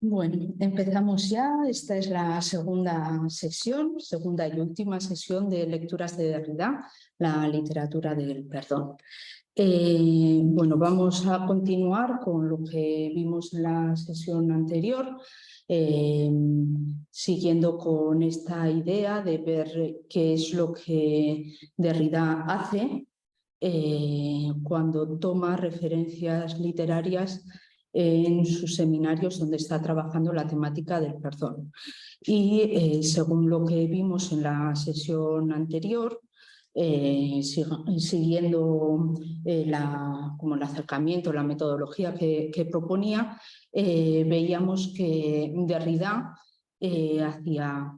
Bueno, empezamos ya. Esta es la segunda sesión, segunda y última sesión de lecturas de Derrida, la literatura del perdón. Bueno, vamos a continuar con lo que vimos en la sesión anterior, siguiendo con esta idea de ver qué es lo que Derrida hace cuando toma referencias literarias en sus seminarios donde está trabajando la temática del perdón. Y según lo que vimos en la sesión anterior, siguiendo como el acercamiento, la metodología que proponía, veíamos que Derrida hacía,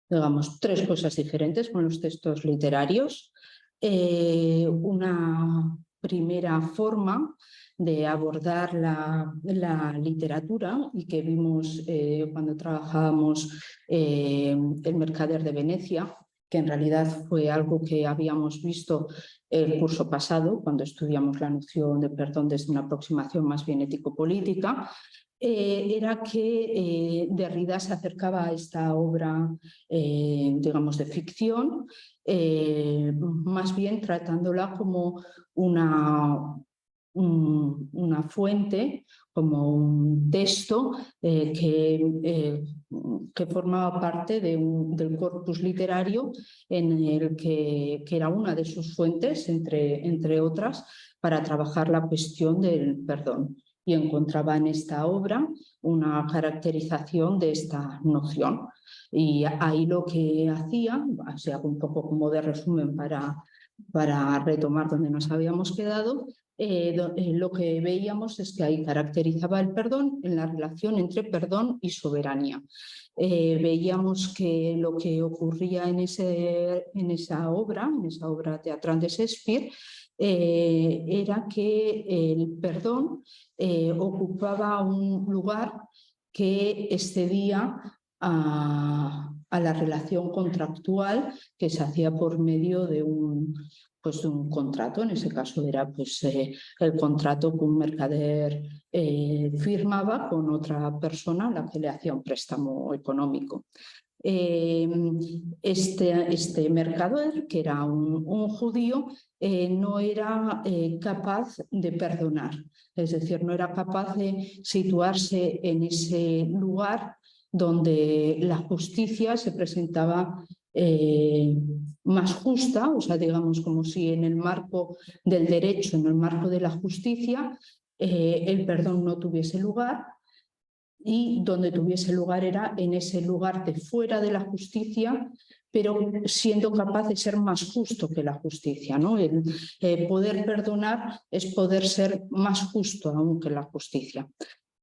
digamos, tres cosas diferentes con los textos literarios. Una primera forma de abordar la literatura y que vimos cuando trabajábamos El Mercader de Venecia, que en realidad fue algo que habíamos visto el curso pasado, cuando estudiamos la noción de perdón desde una aproximación más bien ético-política, era que Derrida se acercaba a esta obra, digamos, de ficción, más bien tratándola como una fuente, como un texto que formaba parte del corpus literario en el que era una de sus fuentes, entre otras, para trabajar la cuestión del perdón. Y encontraba en esta obra una caracterización de esta noción. Y ahí lo que hacía, o sea, un poco como de resumen para retomar donde nos habíamos quedado, lo que veíamos es que ahí caracterizaba el perdón en la relación entre perdón y soberanía. Veíamos que lo que ocurría en esa obra teatral de Shakespeare, era que el perdón ocupaba un lugar que excedía a la relación contractual que se hacía por medio de un contrato. En ese caso era el contrato que un mercader firmaba con otra persona a la que le hacía un préstamo económico. Este mercader, que era un judío, no era capaz de perdonar, es decir, no era capaz de situarse en ese lugar donde la justicia se presentaba más justa, o sea, digamos como si en el marco del derecho, en el marco de la justicia, el perdón no tuviese lugar, y donde tuviese lugar era en ese lugar de fuera de la justicia, pero siendo capaz de ser más justo que la justicia, ¿no? El poder perdonar es poder ser más justo aún que la justicia.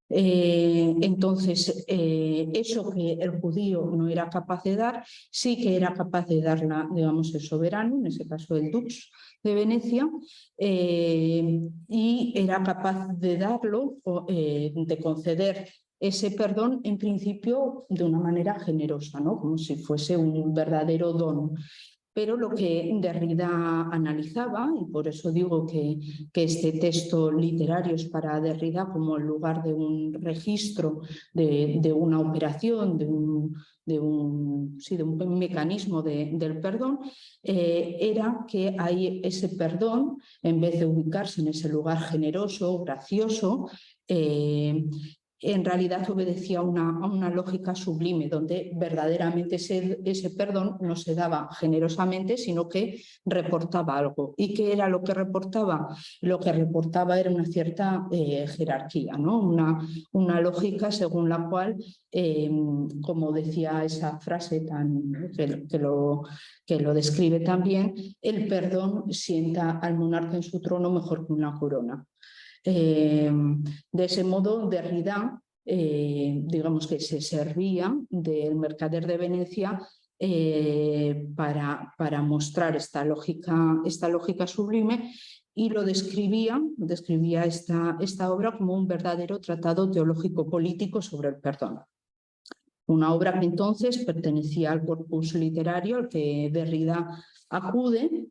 Entonces, eso que el judío no era capaz de dar, sí que era capaz de darla, digamos, el soberano, en ese caso el dux de Venecia, y era capaz de darlo, de conceder ese perdón, en principio de una manera generosa, ¿no? Como si fuese un verdadero don. Pero lo que Derrida analizaba, y por eso digo que este texto literario es para Derrida como el lugar de un registro, de una operación, de un mecanismo del perdón, era que hay ese perdón, en vez de ubicarse en ese lugar generoso, gracioso, en realidad obedecía a una lógica sublime, donde verdaderamente ese perdón no se daba generosamente, sino que reportaba algo. ¿Y qué era lo que reportaba? Lo que reportaba era una cierta jerarquía, ¿no? Una lógica según la cual, como decía esa frase que lo describe también, el perdón sienta al monarca en su trono mejor que una corona. De ese modo, Derrida, digamos que se servía del Mercader de Venecia para mostrar esta lógica sublime, y lo describía esta obra como un verdadero tratado teológico-político sobre el perdón. Una obra que entonces pertenecía al corpus literario al que Derrida acude,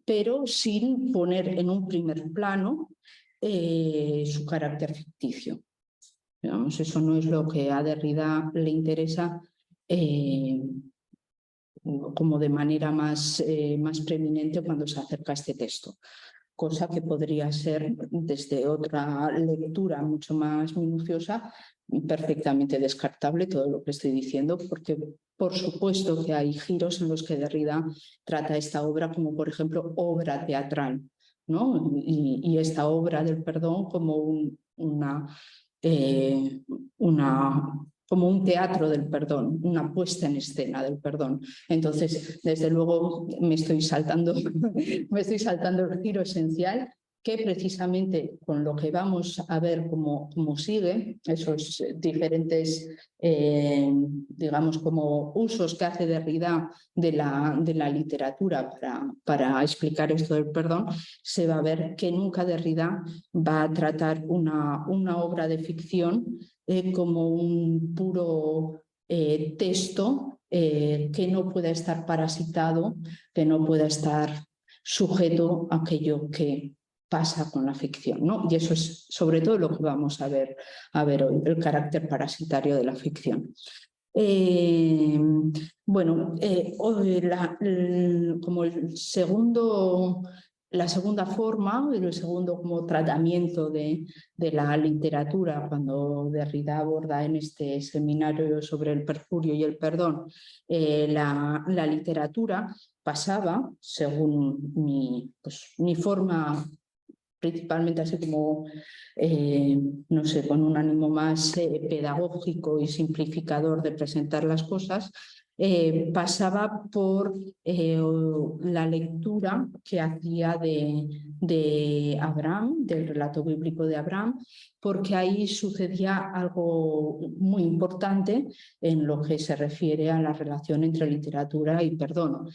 pero sin poner en un primer plano su carácter ficticio. Digamos, eso no es lo que a Derrida le interesa como de manera más preeminente cuando se acerca a este texto. Cosa que podría ser desde otra lectura mucho más minuciosa perfectamente descartable todo lo que estoy diciendo, porque por supuesto que hay giros en los que Derrida trata esta obra como por ejemplo obra teatral, ¿no? Y esta obra del perdón como como un teatro del perdón, una puesta en escena del perdón. Entonces, desde luego, me estoy saltando el giro esencial, que precisamente con lo que vamos a ver cómo sigue, esos diferentes, digamos, como usos que hace Derrida de la literatura para explicar esto del perdón, se va a ver que nunca Derrida va a tratar una obra de ficción como un puro texto que no pueda estar parasitado, que no pueda estar sujeto a aquello que pasa con la ficción, ¿no? Y eso es sobre todo lo que vamos a ver hoy, el carácter parasitario de la ficción. Bueno, como la segunda forma, el segundo como tratamiento de la literatura, cuando Derrida aborda en este seminario sobre el perjurio y el perdón, la literatura pasaba, según mi forma, principalmente así como, no sé, con un ánimo más pedagógico y simplificador de presentar las cosas, pasaba por la lectura que hacía de Abraham, del relato bíblico de Abraham, porque ahí sucedía algo muy importante en lo que se refiere a la relación entre literatura y perdón.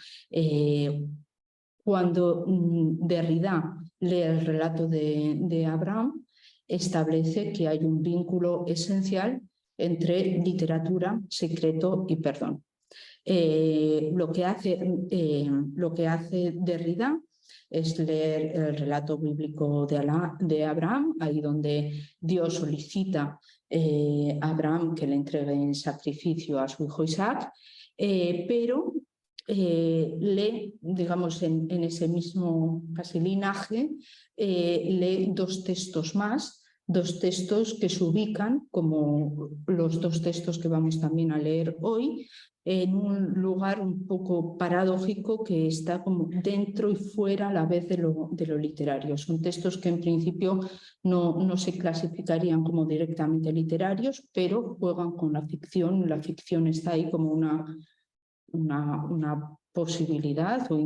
Cuando Derrida lee el relato de Abraham, establece que hay un vínculo esencial entre literatura, secreto y perdón. Lo que hace Derrida es leer el relato bíblico de Abraham, ahí donde Dios solicita a Abraham que le entregue en sacrificio a su hijo Isaac, pero lee, digamos, en ese mismo casi linaje, lee dos textos más, dos textos que se ubican, como los dos textos que vamos también a leer hoy, en un lugar un poco paradójico que está como dentro y fuera a la vez de lo literario. Son textos que en principio no se clasificarían como directamente literarios, pero juegan con la ficción. La ficción está ahí como una posibilidad o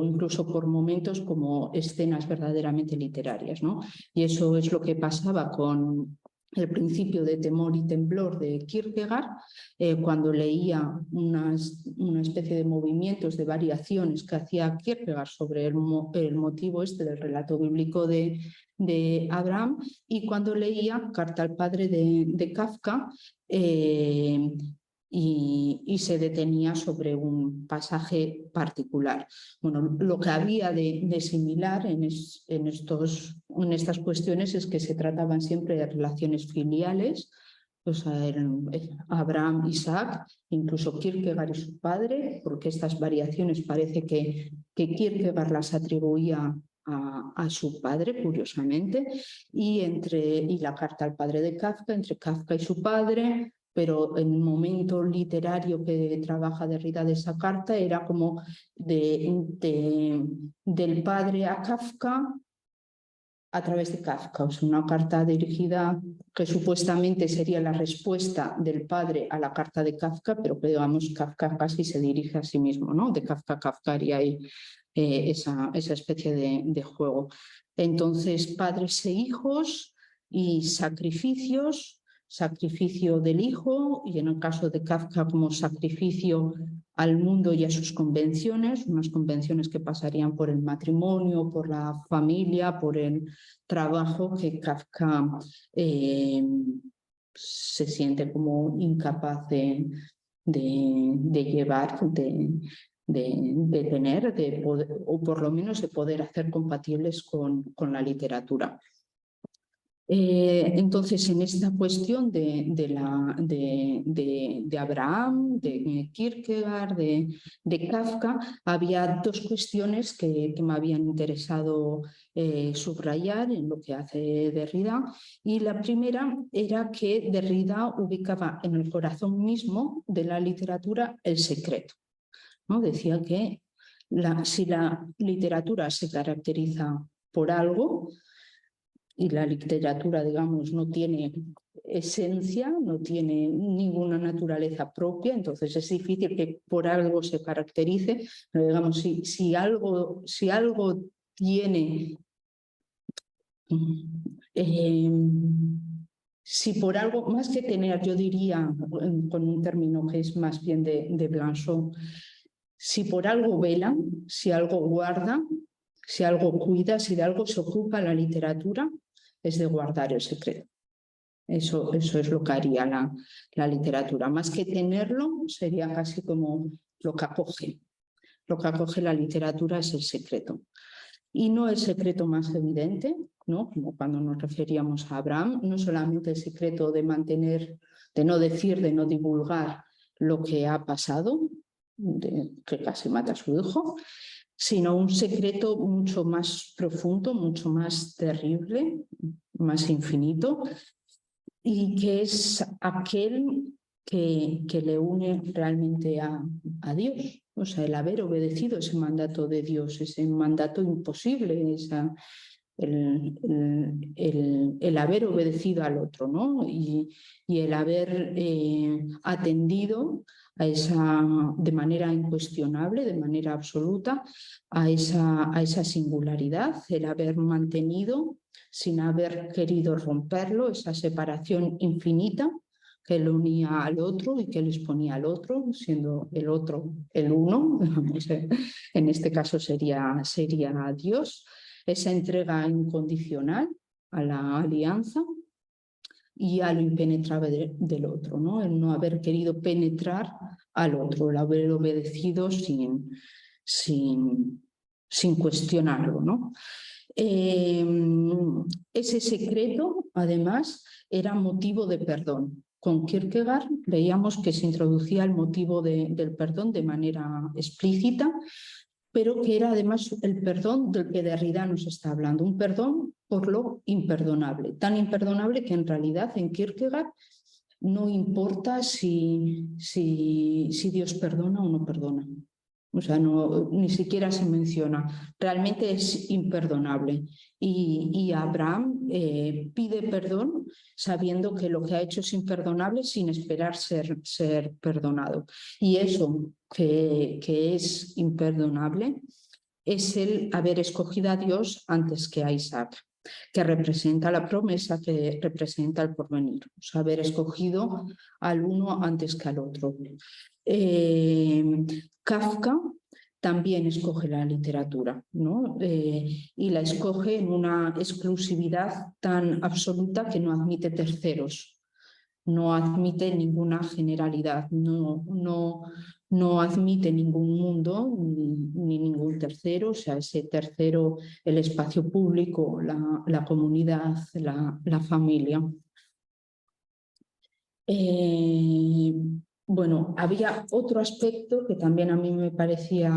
incluso por momentos como escenas verdaderamente literarias, ¿no? Y eso es lo que pasaba con el principio de Temor y Temblor de Kierkegaard, cuando leía una especie de movimientos, de variaciones que hacía Kierkegaard sobre el motivo este del relato bíblico de Abraham, y cuando leía Carta al padre de Kafka, y se detenía sobre un pasaje particular. Bueno, lo que había de similar en estas cuestiones es que se trataban siempre de relaciones filiales, o sea, Abraham, Isaac, incluso Kierkegaard y su padre, porque estas variaciones parece que Kierkegaard las atribuía a su padre, curiosamente, y la carta al padre de Kafka, entre Kafka y su padre. Pero en el momento literario que trabaja Derrida de esa carta era como del padre a Kafka a través de Kafka. O sea, una carta dirigida que supuestamente sería la respuesta del padre a la carta de Kafka, pero que digamos Kafka casi se dirige a sí mismo, ¿no? De Kafka a Kafka haría ahí esa especie de juego. Entonces, padres e hijos y sacrificio del hijo, y en el caso de Kafka como sacrificio al mundo y a sus convenciones, unas convenciones que pasarían por el matrimonio, por la familia, por el trabajo que Kafka se siente como incapaz de llevar, de tener, o por lo menos de poder hacer compatibles con la literatura. Entonces, en esta cuestión de Abraham, de Kierkegaard, de Kafka, había dos cuestiones que me habían interesado subrayar en lo que hace Derrida. Y la primera era que Derrida ubicaba en el corazón mismo de la literatura el secreto, ¿no? Decía que si la literatura se caracteriza por algo, y la literatura, digamos, no tiene esencia, no tiene ninguna naturaleza propia, entonces es difícil que por algo se caracterice, pero digamos, si algo tiene... si por algo, más que tener, yo diría, con un término que es más bien de Blanchot, si por algo vela, si algo guarda, si algo cuida, si de algo se ocupa la literatura, es de guardar el secreto. Eso es lo que haría la literatura. Más que tenerlo, sería casi como lo que acoge. Lo que acoge la literatura es el secreto. Y no el secreto más evidente, ¿no? Como cuando nos referíamos a Abraham, no solamente el secreto de mantener, de no decir, de no divulgar lo que ha pasado, que casi mata a su hijo, sino un secreto mucho más profundo, mucho más terrible, más infinito, y que es aquel que le une realmente a Dios. O sea, el haber obedecido ese mandato de Dios, ese mandato imposible, el haber obedecido al otro, ¿no? Y el haber atendido de manera incuestionable, de manera absoluta, a esa singularidad, el haber mantenido, sin haber querido romperlo, esa separación infinita que lo unía al otro y que les ponía al otro, siendo el otro el uno, en este caso sería Dios, esa entrega incondicional a la alianza y a lo impenetrable del otro, ¿no? El no haber querido penetrar al otro, el haber obedecido sin cuestionarlo, ¿no? Ese secreto, además, era motivo de perdón. Con Kierkegaard veíamos que se introducía el motivo del perdón de manera explícita, pero que era además el perdón del que Derrida nos está hablando, un perdón por lo imperdonable, tan imperdonable que en realidad en Kierkegaard no importa si Dios perdona o no perdona. O sea, ni siquiera se menciona. Realmente es imperdonable. Y Abraham pide perdón sabiendo que lo que ha hecho es imperdonable sin esperar ser perdonado. Y eso que es imperdonable es el haber escogido a Dios antes que a Isaac, que representa la promesa, que representa el porvenir. O sea, haber escogido al uno antes que al otro. Kafka también escoge la literatura, ¿no? Y la escoge en una exclusividad tan absoluta que no admite terceros, no admite ninguna generalidad, no admite ningún mundo ni ningún tercero, o sea, ese tercero, el espacio público, la comunidad, la familia. Bueno, había otro aspecto que también a mí me parecía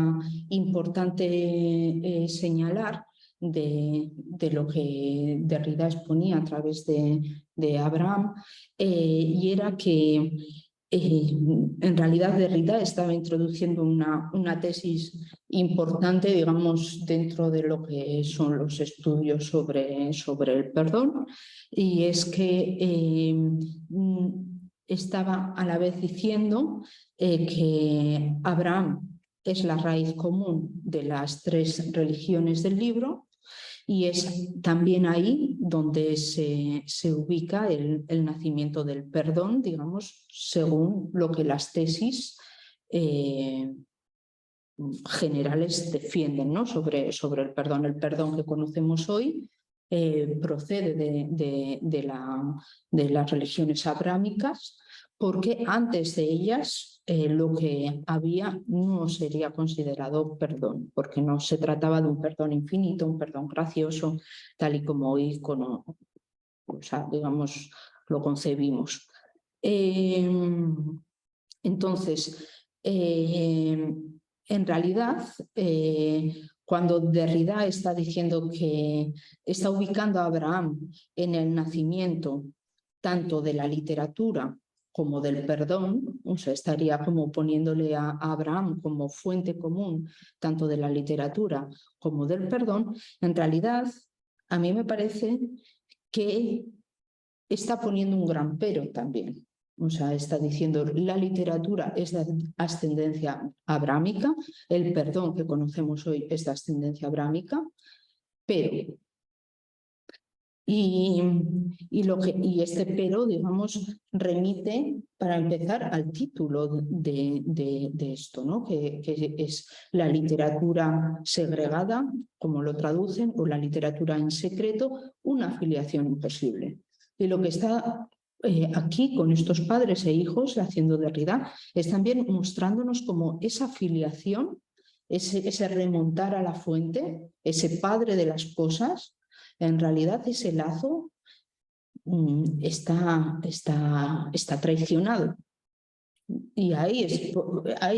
importante señalar de lo que Derrida exponía a través de Abraham, y era que en realidad Derrida estaba introduciendo una tesis importante, digamos, dentro de lo que son los estudios sobre el perdón, y es que estaba a la vez diciendo que Abraham es la raíz común de las tres religiones del libro, y es también ahí donde se ubica el nacimiento del perdón, digamos, según lo que las tesis generales defienden, ¿no? sobre el perdón. El perdón que conocemos hoy procede de las religiones abrámicas, porque antes de ellas lo que había no sería considerado perdón, porque no se trataba de un perdón infinito, un perdón gracioso, tal y como hoy o sea, digamos, lo concebimos. Entonces, en realidad, cuando Derrida está diciendo que está ubicando a Abraham en el nacimiento tanto de la literatura como del perdón, o sea, estaría como poniéndole a Abraham como fuente común tanto de la literatura como del perdón, en realidad a mí me parece que está poniendo un gran pero también. O sea, está diciendo la literatura es de ascendencia abrámica, el perdón que conocemos hoy es de ascendencia abrámica, pero y este pero, digamos, remite, para empezar, al título de esto, ¿no? que es la literatura segregada, como lo traducen, o la literatura en secreto, una afiliación imposible. Y lo que está aquí con estos padres e hijos, haciendo Derrida, es también mostrándonos como esa afiliación, ese remontar a la fuente, ese padre de las cosas, en realidad ese lazo está traicionado. Y ahí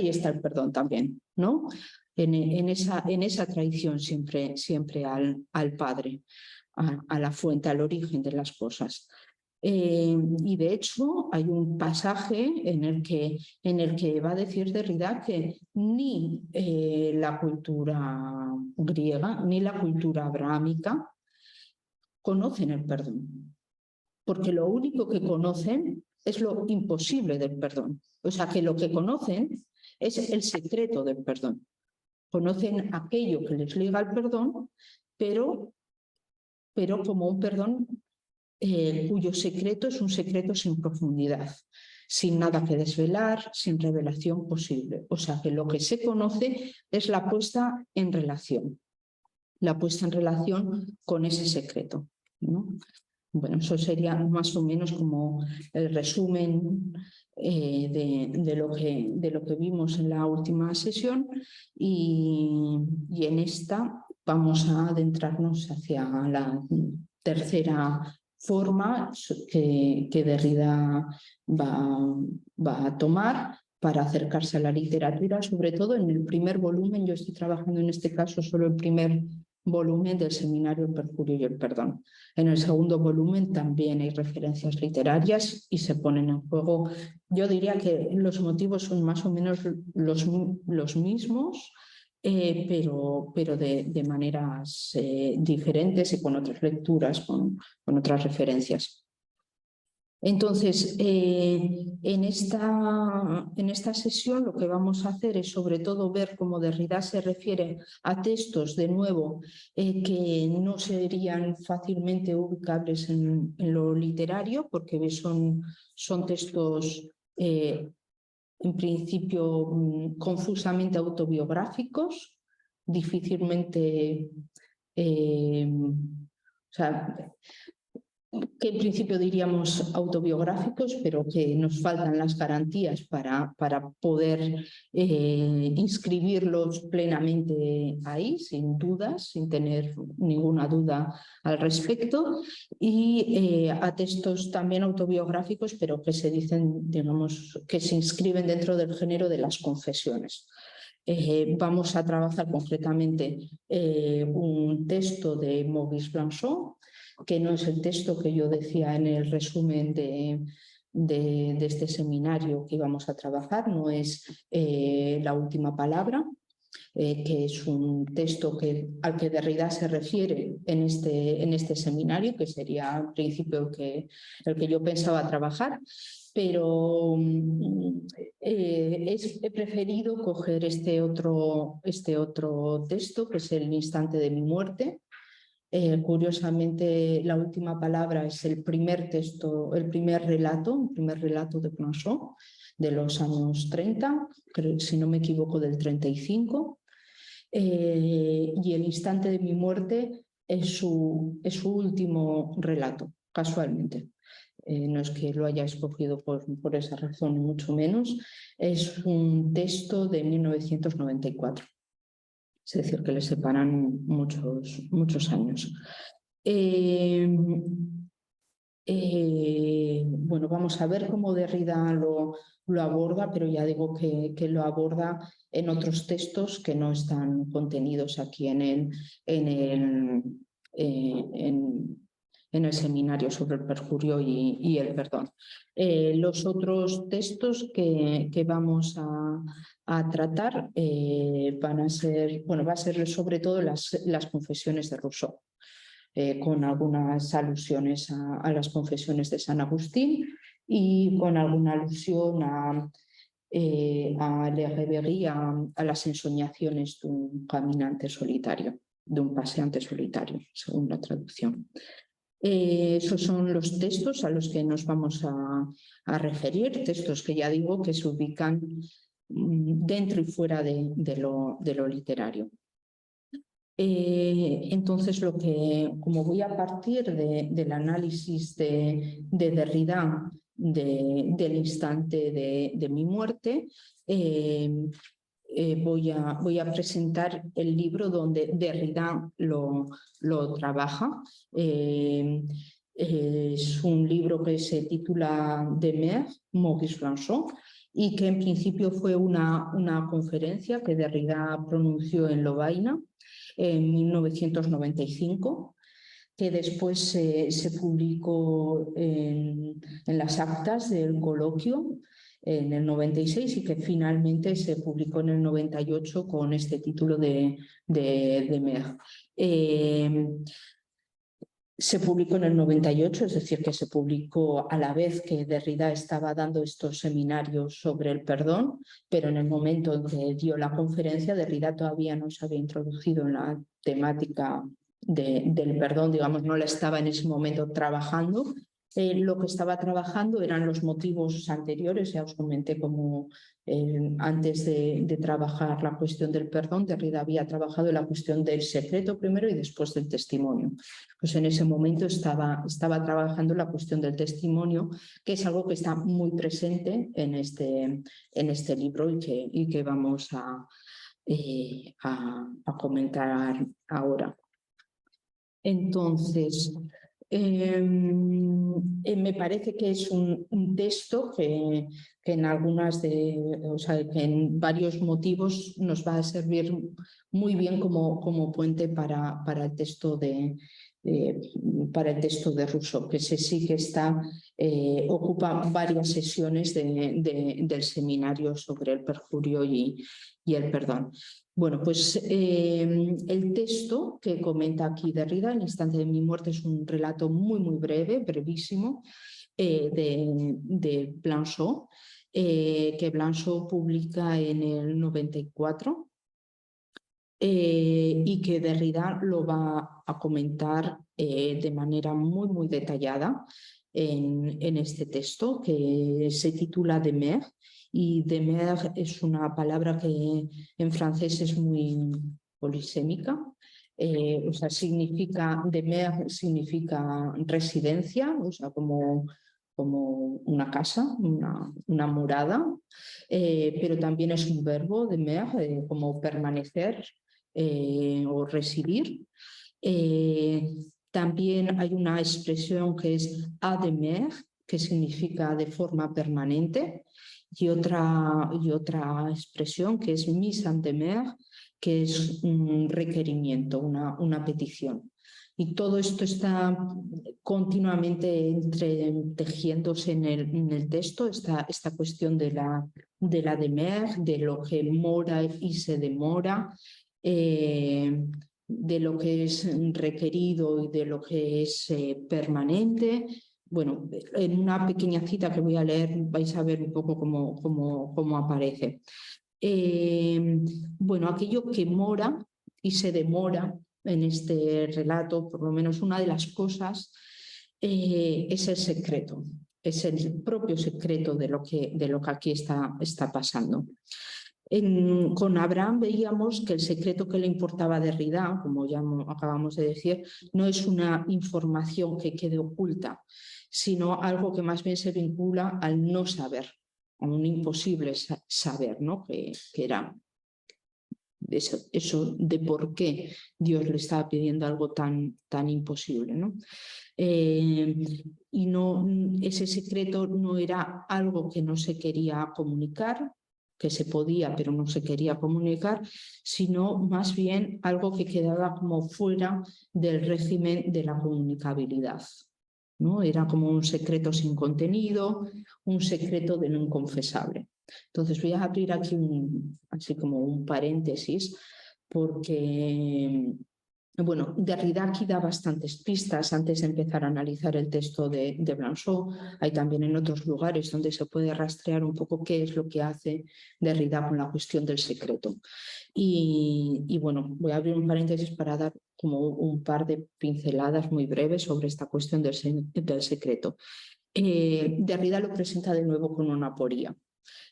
está el perdón también, ¿no? En esa traición siempre al Padre, a la fuente, al origen de las cosas. Y de hecho hay un pasaje en el que va a decir Derrida que ni la cultura griega ni la cultura abrámica conocen el perdón, porque lo único que conocen es lo imposible del perdón. O sea, que lo que conocen es el secreto del perdón. Conocen aquello que les liga al perdón, pero como un perdón cuyo secreto es un secreto sin profundidad, sin nada que desvelar, sin revelación posible. O sea, que lo que se conoce es la puesta en relación con ese secreto, ¿no? Bueno, eso sería más o menos como el resumen de lo que vimos en la última sesión y en esta vamos a adentrarnos hacia la tercera forma que Derrida va a tomar para acercarse a la literatura, sobre todo en el primer volumen. Yo estoy trabajando en este caso solo el primer volumen del seminario El Perjurio y el Perdón. En el segundo volumen también hay referencias literarias y se ponen en juego. Yo diría que los motivos son más o menos los mismos, pero de maneras diferentes y con otras lecturas, con otras referencias. Entonces, en esta sesión lo que vamos a hacer es sobre todo ver cómo Derrida se refiere a textos, de nuevo, que no serían fácilmente ubicables en lo literario, porque son textos en principio confusamente autobiográficos, difícilmente... o sea, que en principio diríamos autobiográficos, pero que nos faltan las garantías para poder inscribirlos plenamente ahí, sin dudas, sin tener ninguna duda al respecto, y a textos también autobiográficos, pero que se dicen, digamos, que se inscriben dentro del género de las confesiones. Vamos a trabajar concretamente un texto de Maurice Blanchot, que no es el texto que yo decía en el resumen de este seminario que íbamos a trabajar, no es La última palabra, que es un texto al que Derrida se refiere en este seminario, que sería al principio el que yo pensaba trabajar, pero he preferido coger este otro texto, que es El instante de mi muerte. Curiosamente, La última palabra es el primer relato de Blanchot de los años 30, creo, si no me equivoco, del 35. Y El instante de mi muerte es su último relato, casualmente. No es que lo haya escogido por esa razón, mucho menos. Es un texto de 1994. Es decir, que le separan muchos años. Bueno, vamos a ver cómo Derrida lo aborda, pero ya digo que lo aborda en otros textos que no están contenidos aquí en el seminario sobre el perjurio y el perdón. Los otros textos que vamos a tratar van a ser, bueno, va a ser sobre todo las confesiones de Rousseau. Con algunas alusiones a las confesiones de San Agustín y con alguna alusión a Le Reverie, a las ensoñaciones de un caminante solitario, de un paseante solitario, según la traducción. Esos son los textos a los que nos vamos a referir, textos que ya digo que se ubican dentro y fuera de lo literario. Entonces, como voy a partir del análisis de Derrida del instante de mi muerte, voy a presentar el libro donde Derrida lo trabaja. Es un libro que se titula De Mer, Maurice Blanchot, y que en principio fue una conferencia que Derrida pronunció en Lovaina en 1995, que después se publicó en las actas del coloquio en el 96 y que finalmente se publicó en el 98 con este título de Mer. Se publicó en el 98, es decir, que se publicó a la vez que Derrida estaba dando estos seminarios sobre el perdón, pero en el momento en que dio la conferencia, Derrida todavía no se había introducido en la temática del perdón, digamos, no la estaba en ese momento trabajando. Lo que estaba trabajando eran los motivos anteriores, ya os comenté como antes de trabajar la cuestión del perdón, Derrida había trabajado en la cuestión del secreto primero y después del testimonio. Pues en ese momento estaba trabajando la cuestión del testimonio, que es algo que está muy presente en este libro y que vamos a comentar ahora. Entonces, me parece que es un texto que en que en varios motivos nos va a servir muy bien como puente para el texto para el texto de Rousseau, que sí que ocupa varias sesiones del seminario sobre el perjurio y el perdón. Bueno, pues el texto que comenta aquí Derrida, El instante de mi muerte, es un relato muy, muy breve, brevísimo, de Blanchot, que Blanchot publica en el 94 y que Derrida lo va a comentar de manera muy, muy detallada en este texto, que se titula De Mer. Y de mer es una palabra que en francés es muy polisémica. O sea, de mer significa residencia, o sea, como una casa, una morada, pero también es un verbo de mer, como permanecer o residir. También hay una expresión que es à demeure, que significa de forma permanente, y otra expresión que es mise en demeure, que es un requerimiento, una petición. Y todo esto está continuamente entretejiéndose en el texto, esta cuestión de la demeure, de lo que mora y se demora, de lo que es requerido y de lo que es permanente. Bueno, en una pequeña cita que voy a leer vais a ver un poco cómo aparece. Bueno, aquello que mora y se demora en este relato, por lo menos una de las cosas, es el secreto, es el propio secreto de lo que aquí está pasando. Con Abraham veíamos que el secreto que le importaba a Derrida, como ya acabamos de decir, no es una información que quede oculta, sino algo que más bien se vincula al no saber, a un imposible saber, ¿no? que era eso de por qué Dios le estaba pidiendo algo tan imposible, ¿no? Y ese secreto no era algo que no se quería comunicar, que se podía pero no se quería comunicar, sino más bien algo que quedaba como fuera del régimen de la comunicabilidad, ¿no? Era como un secreto sin contenido, un secreto de no inconfesable. Entonces voy a abrir aquí así como un paréntesis, porque bueno, Derrida aquí da bastantes pistas antes de empezar a analizar el texto de Blanchot. Hay también en otros lugares donde se puede rastrear un poco qué es lo que hace Derrida con la cuestión del secreto. Y bueno, voy a abrir un paréntesis para dar como un par de pinceladas muy breves sobre esta cuestión del secreto. Derrida lo presenta de nuevo con una aporía.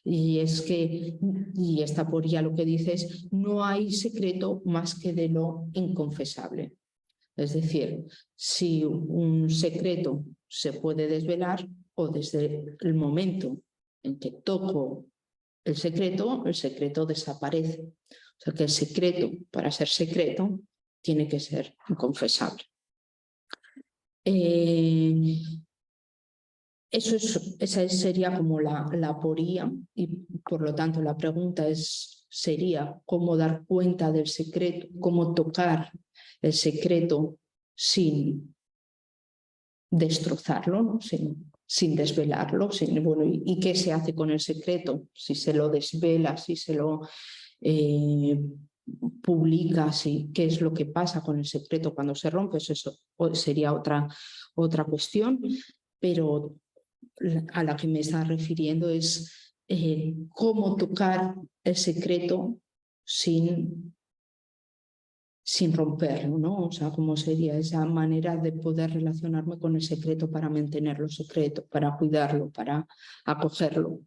Y esta aporía lo que dice es: no hay secreto más que de lo inconfesable. Es decir, si un secreto se puede desvelar, o desde el momento en que toco el secreto desaparece. O sea que el secreto, para ser secreto, tiene que ser inconfesable. Esa sería como la aporía, y por lo tanto la pregunta sería cómo dar cuenta del secreto, cómo tocar el secreto sin destrozarlo, ¿no? sin desvelarlo. Bueno, ¿y qué se hace con el secreto? Si se lo desvela, si se lo publica, qué es lo que pasa con el secreto cuando se rompe. Eso sería otra cuestión, pero a la que me está refiriendo es cómo tocar el secreto sin romperlo, ¿no? O sea, cómo sería esa manera de poder relacionarme con el secreto para mantenerlo secreto, para cuidarlo, para acogerlo.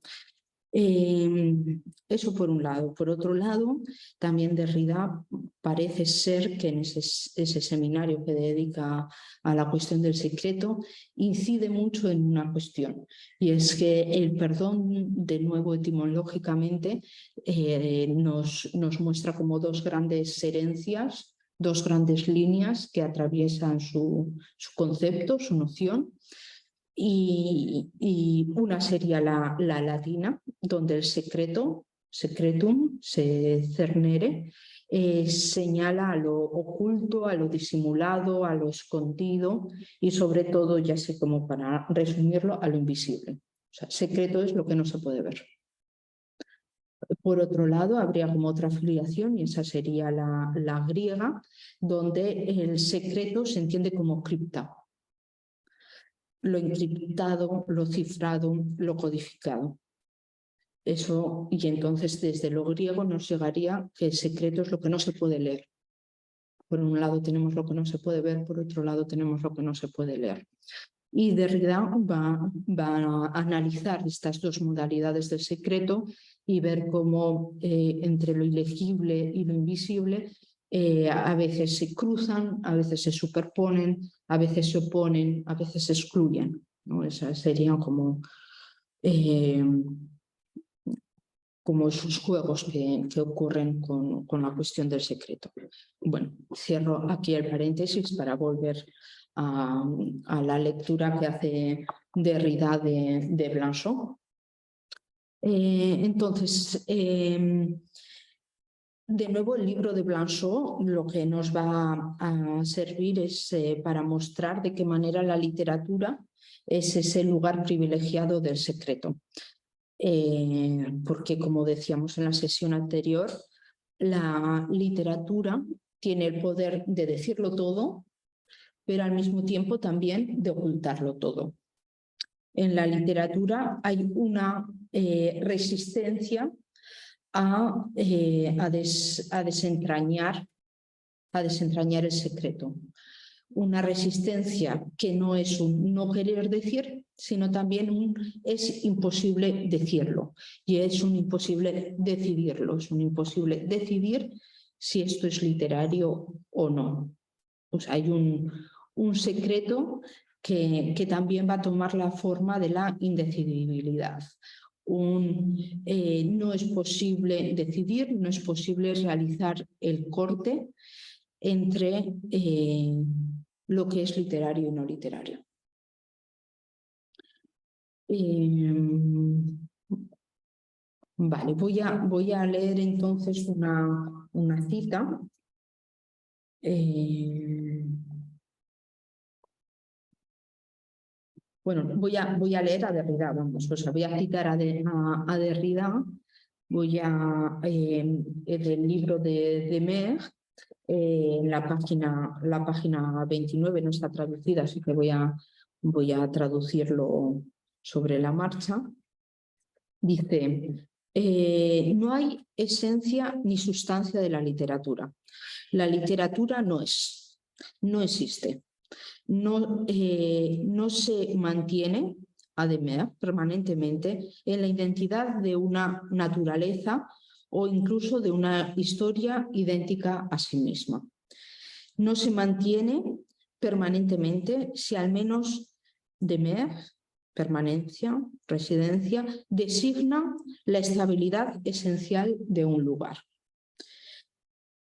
Eso por un lado. Por otro lado, también Derrida parece ser que en ese seminario que dedica a la cuestión del secreto incide mucho en una cuestión, y es que el perdón, de nuevo etimológicamente, nos muestra como dos grandes herencias, dos grandes líneas que atraviesan su concepto, su noción. Y una sería la latina, donde el secretum, se cernere, señala a lo oculto, a lo disimulado, a lo escondido, y sobre todo, ya sé como para resumirlo, a lo invisible. O sea, secreto es lo que no se puede ver. Por otro lado, habría como otra filiación, y esa sería la griega, donde el secreto se entiende como cripta. Lo encriptado, lo cifrado, lo codificado. Eso, y entonces desde lo griego nos llegaría que el secreto es lo que no se puede leer. Por un lado tenemos lo que no se puede ver, por otro lado tenemos lo que no se puede leer. Y Derrida va a analizar estas dos modalidades del secreto y ver cómo entre lo ilegible y lo invisible a veces se cruzan, a veces se superponen, a veces se oponen, a veces se excluyen, ¿no? Esas serían como esos juegos que ocurren con la cuestión del secreto. Bueno, cierro aquí el paréntesis para volver a la lectura que hace Derrida de Blanchot. Entonces, de nuevo, el libro de Blanchot lo que nos va a servir es para mostrar de qué manera la literatura es ese lugar privilegiado del secreto. Porque, como decíamos en la sesión anterior, la literatura tiene el poder de decirlo todo, pero al mismo tiempo también de ocultarlo todo. En la literatura hay una resistencia a desentrañar el secreto. Una resistencia que no es un no querer decir, sino también es imposible decirlo, y es un imposible decidirlo, es un imposible decidir si esto es literario o no. Pues hay un secreto que también va a tomar la forma de la indecidibilidad. no es posible decidir, no es posible realizar el corte entre lo que es literario y no literario. Vale, voy a leer entonces una cita. Bueno, voy a leer a Derrida, vamos, o sea, voy a citar a Derrida, del libro de Mer, la página 29 no está traducida, así que voy a traducirlo sobre la marcha. Dice, no hay esencia ni sustancia de la literatura. La literatura no existe. No se mantiene, además, permanentemente en la identidad de una naturaleza o incluso de una historia idéntica a sí misma. No se mantiene permanentemente si al menos demeure, permanencia, residencia, designa la estabilidad esencial de un lugar.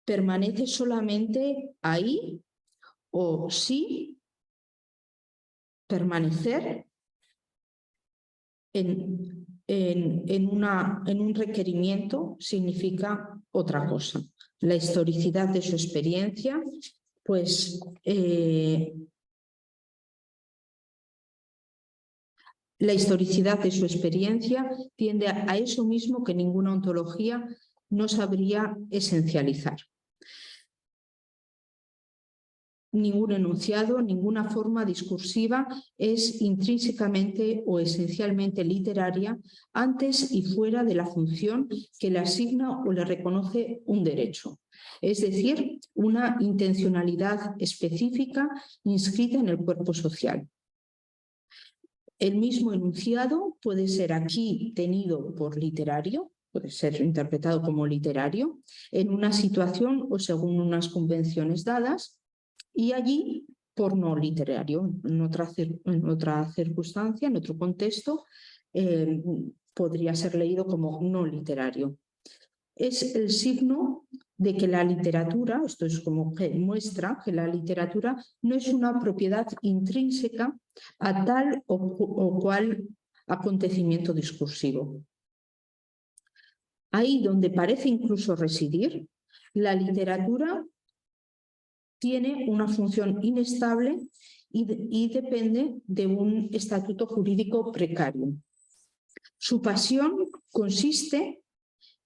Permanece solamente ahí o sí permanecer en un requerimiento significa otra cosa. La historicidad de su experiencia, pues la historicidad de su experiencia tiende a eso mismo que ninguna ontología no sabría esencializar. Ningún enunciado, ninguna forma discursiva es intrínsecamente o esencialmente literaria antes y fuera de la función que le asigna o le reconoce un derecho, es decir, una intencionalidad específica inscrita en el cuerpo social. El mismo enunciado puede ser aquí tenido por literario, puede ser interpretado como literario, en una situación o según unas convenciones dadas, y allí por no literario, en otra circunstancia, en otro contexto, podría ser leído como no literario. Es el signo de que la literatura, esto es como que muestra que la literatura no es una propiedad intrínseca a tal o cual acontecimiento discursivo. Ahí donde parece incluso residir, la literatura tiene una función inestable y depende de un estatuto jurídico precario. Su pasión consiste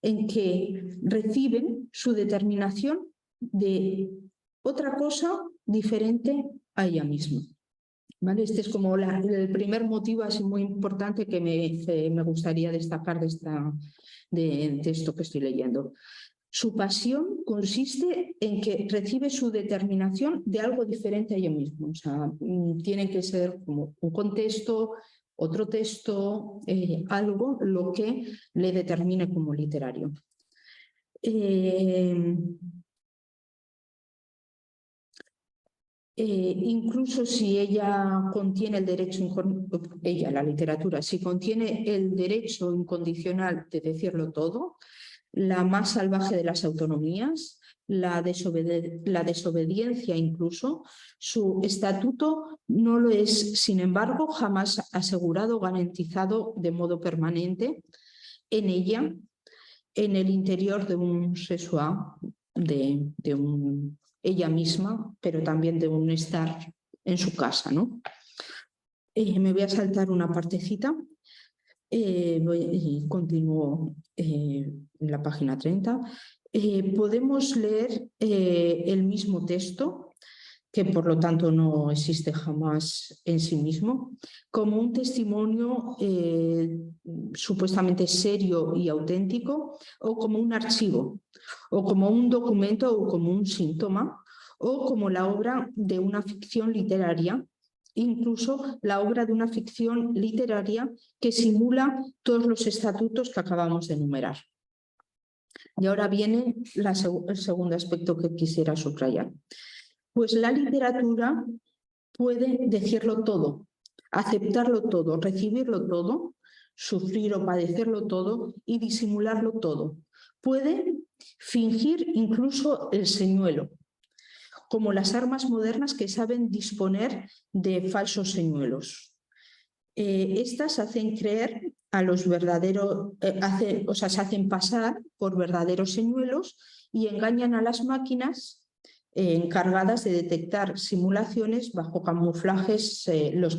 en que reciben su determinación de otra cosa diferente a ella misma. ¿Vale? Este es como el primer motivo así muy importante que me gustaría destacar de esto que estoy leyendo. Su pasión consiste en que recibe su determinación de algo diferente a ello mismo. O sea, tiene que ser como un contexto, otro texto, algo lo que le determine como literario. Incluso si ella contiene el derecho, la literatura, si contiene el derecho incondicional de decirlo todo, la más salvaje de las autonomías, la desobediencia incluso, su estatuto no lo es, sin embargo, jamás asegurado, garantizado de modo permanente en ella, en el interior de un sexual, de ella misma, pero también de un estar en su casa, ¿no? Me voy a saltar una partecita. Continúo en la página 30. Podemos leer el mismo texto, que por lo tanto no existe jamás en sí mismo, como un testimonio supuestamente serio y auténtico, o como un archivo, o como un documento, o como un síntoma, o como la obra de una ficción literaria, incluso la obra de una ficción literaria que simula todos los estatutos que acabamos de enumerar. Y ahora viene el segundo aspecto que quisiera subrayar. Pues la literatura puede decirlo todo, aceptarlo todo, recibirlo todo, sufrir o padecerlo todo y disimularlo todo. Puede fingir incluso el señuelo, como las armas modernas que saben disponer de falsos señuelos. Estas hacen creer a los verdaderos, se hacen pasar por verdaderos señuelos y engañan a las máquinas encargadas de detectar simulaciones bajo camuflajes, los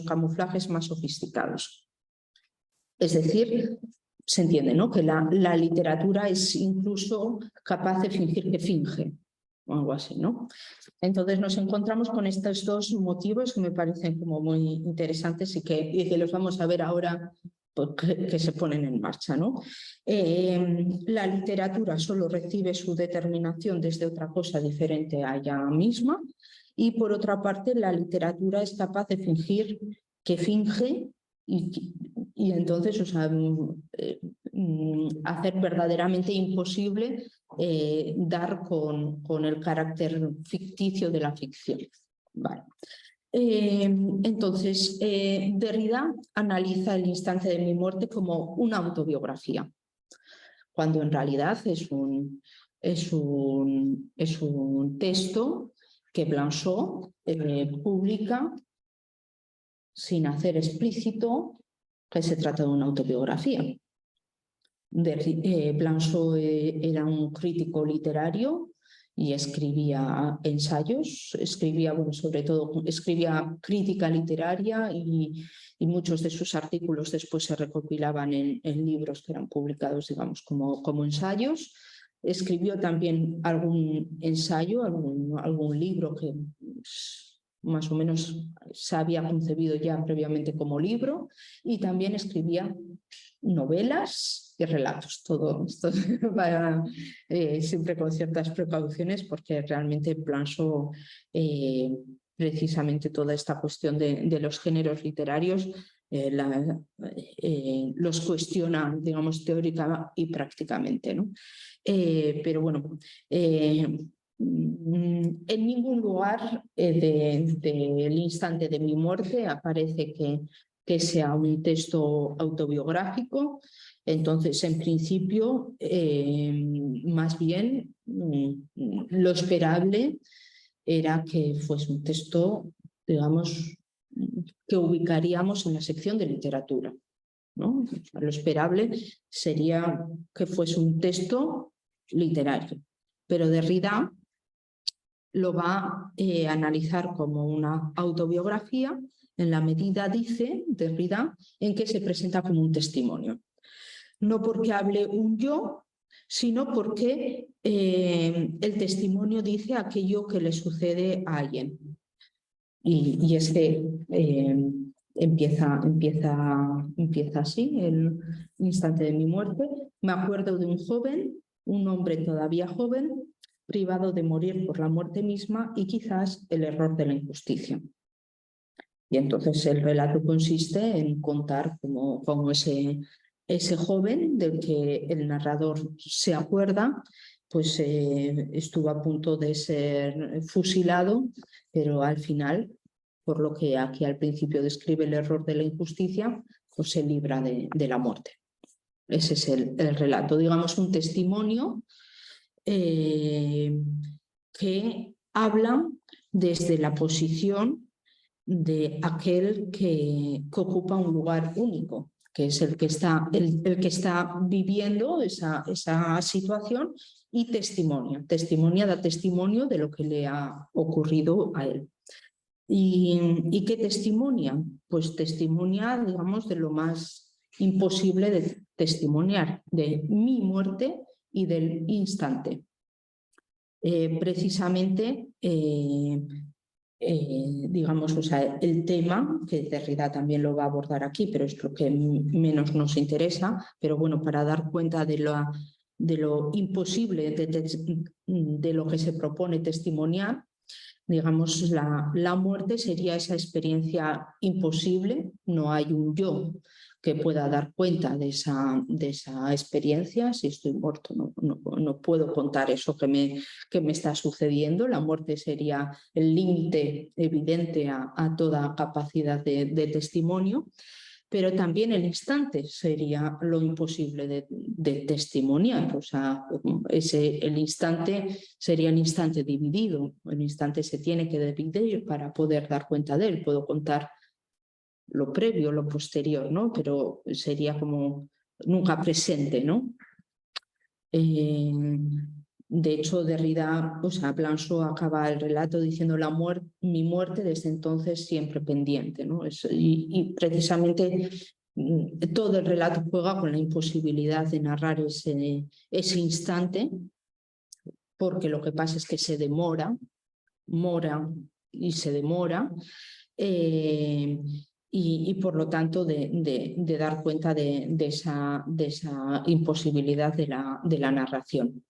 camuflajes más sofisticados. Es decir, se entiende, ¿no?, que la literatura es incluso capaz de fingir que finge, o algo así, ¿no? Entonces nos encontramos con estos dos motivos que me parecen como muy interesantes y que los vamos a ver ahora que se ponen en marcha, ¿no? La literatura solo recibe su determinación desde otra cosa diferente a ella misma, y por otra parte la literatura es capaz de fingir que finge y entonces, hacer verdaderamente imposible dar con el carácter ficticio de la ficción. Vale. Entonces, Derrida analiza el instante de mi muerte como una autobiografía, cuando en realidad es un texto que Blanchot publica sin hacer explícito que se trata de una autobiografía. Blanchot era un crítico literario y escribía ensayos, sobre todo escribía crítica literaria y muchos de sus artículos después se recopilaban en libros que eran publicados, digamos, como ensayos. Escribió también algún ensayo, algún libro que más o menos se había concebido ya previamente como libro, y también escribía novelas y relatos. Todo esto va siempre con ciertas precauciones, porque realmente Blanchot, precisamente toda esta cuestión de los géneros literarios, los cuestiona, digamos, teórica y prácticamente, ¿no? Pero bueno, en ningún lugar del instante de mi muerte aparece que sea un texto autobiográfico. Entonces, en principio, más bien lo esperable era que fuese un texto, digamos, que ubicaríamos en la sección de literatura, ¿no? Lo esperable sería que fuese un texto literario, pero Derrida lo va a analizar como una autobiografía en la medida, dice Derrida, en que se presenta como un testimonio. No porque hable un yo, sino porque el testimonio dice aquello que le sucede a alguien. Y es que empieza así el instante de mi muerte. Me acuerdo de un joven, un hombre todavía joven, privado de morir por la muerte misma y quizás el error de la injusticia. Y entonces el relato consiste en contar cómo ese joven del que el narrador se acuerda, pues estuvo a punto de ser fusilado, pero al final, por lo que aquí al principio describe el error de la injusticia, pues se libra de la muerte. Ese es el relato, digamos, un testimonio que habla desde la posición de aquel que ocupa un lugar único, que es el que está viviendo esa situación y da testimonio de lo que le ha ocurrido a él. ¿Y qué testimonia? Pues testimonia, digamos, de lo más imposible de testimoniar, de mi muerte y del instante. Precisamente, digamos, el tema, que Derrida también lo va a abordar aquí, pero es lo que menos nos interesa, pero bueno, para dar cuenta de lo imposible de lo que se propone testimoniar, digamos, la muerte sería esa experiencia imposible. No hay un yo que pueda dar cuenta de esa experiencia. Si estoy muerto, no puedo contar eso que me está sucediendo. La muerte sería el límite evidente a toda capacidad de testimonio. pero también el instante sería lo imposible de testimoniar. O sea, el instante sería el instante dividido. El instante se tiene que dividir para poder dar cuenta de él. Puedo contar lo previo, lo posterior, ¿no? Pero sería como nunca presente, ¿no? De hecho, Derrida, o sea, Blanchot acaba el relato diciendo mi muerte desde entonces siempre pendiente, ¿no? Y precisamente todo el relato juega con la imposibilidad de narrar ese instante, porque lo que pasa es que se mora y se demora, y por lo tanto de dar cuenta de esa imposibilidad de la narración.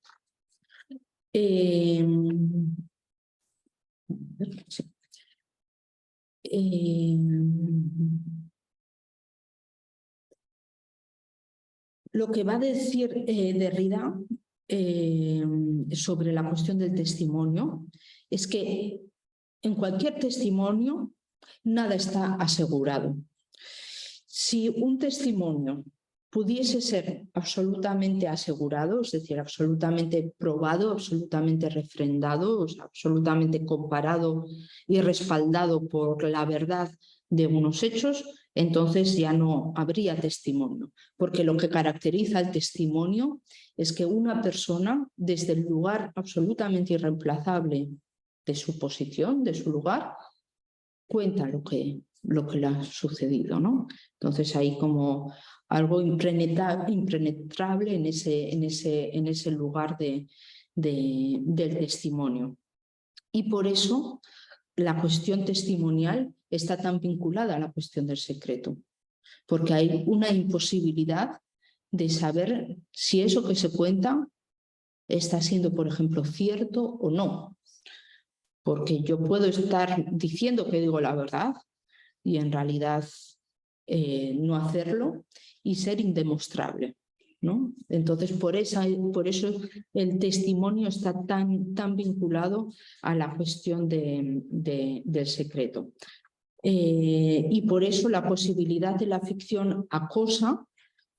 Lo que va a decir Derrida sobre la cuestión del testimonio es que en cualquier testimonio nada está asegurado. Si un testimonio pudiese ser absolutamente asegurado, es decir, absolutamente probado, absolutamente refrendado, o sea, absolutamente comparado y respaldado por la verdad de unos hechos, entonces ya no habría testimonio, porque lo que caracteriza el testimonio es que una persona, desde el lugar absolutamente irreemplazable de su posición, de su lugar, cuenta lo que le ha sucedido, ¿no? Entonces hay como algo impenetrable en ese lugar del testimonio. Y por eso la cuestión testimonial está tan vinculada a la cuestión del secreto, porque hay una imposibilidad de saber si eso que se cuenta está siendo, por ejemplo, cierto o no. Porque yo puedo estar diciendo que digo la verdad y en realidad no hacerlo y ser indemostrable, ¿no? Entonces, por eso el testimonio está tan vinculado a la cuestión del secreto. Y por eso la posibilidad de la ficción acosa,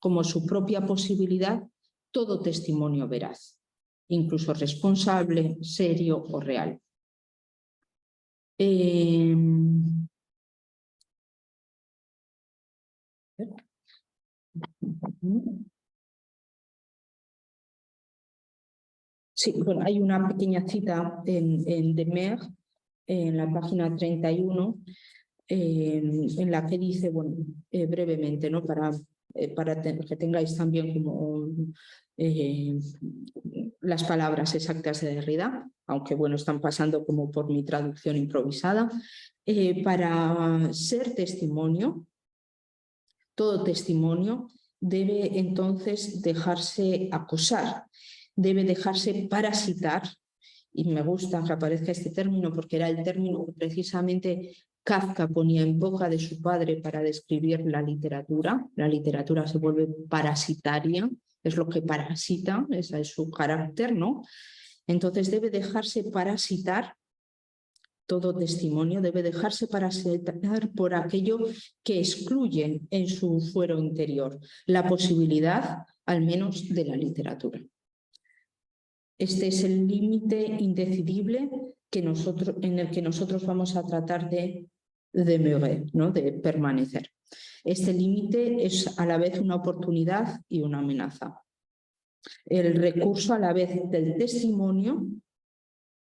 como su propia posibilidad, todo testimonio veraz, incluso responsable, serio o real. Sí, bueno, hay una pequeña cita en De Meer, en la página 31, en la que dice, bueno, brevemente, ¿no? Para que tengáis también como las palabras exactas de Derrida, aunque bueno, están pasando como por mi traducción improvisada. Para ser testimonio, todo testimonio debe entonces dejarse acosar, debe dejarse parasitar, y me gusta que aparezca este término porque era el término que precisamente Kafka ponía en boca de su padre para describir la literatura. La literatura se vuelve parasitaria, es lo que parasita, ese es su carácter, ¿no? Entonces debe dejarse parasitar. Todo testimonio debe dejarse parasitar por aquello que excluye en su fuero interior la posibilidad, al menos, de la literatura. Este es el límite indecidible en el que nosotros vamos a tratar de demeurer, ¿no? De permanecer. Este límite es a la vez una oportunidad y una amenaza. El recurso a la vez del testimonio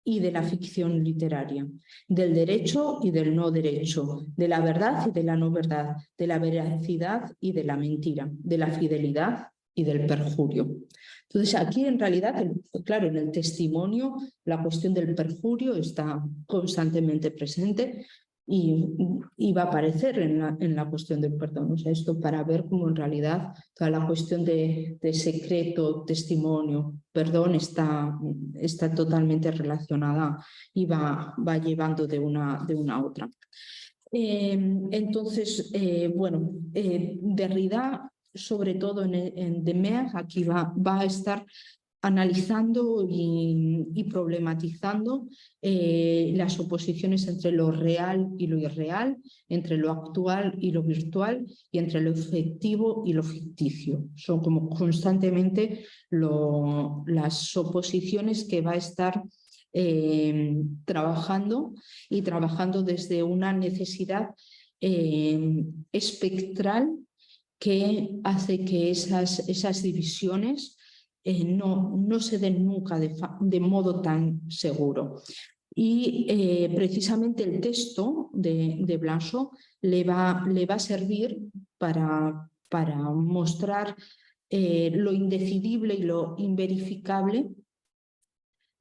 y de la ficción literaria, del derecho y del no derecho, de la verdad y de la no verdad, de la veracidad y de la mentira, de la fidelidad y del perjurio. Entonces, aquí en realidad, claro, en el testimonio la cuestión del perjurio está constantemente presente y va a aparecer en la cuestión del perdón. O sea, esto para ver cómo en realidad toda la cuestión de secreto, testimonio, perdón está totalmente relacionada y va llevando de una a otra. Entonces, bueno, Derrida, sobre todo en De Meer, aquí va a estar analizando y problematizando las oposiciones entre lo real y lo irreal, entre lo actual y lo virtual y entre lo efectivo y lo ficticio. Son como constantemente las oposiciones que va a estar trabajando y trabajando desde una necesidad espectral que hace que esas divisiones no se den nunca de modo tan seguro. Y precisamente el texto de Blanchot le va a servir para mostrar lo indecidible y lo inverificable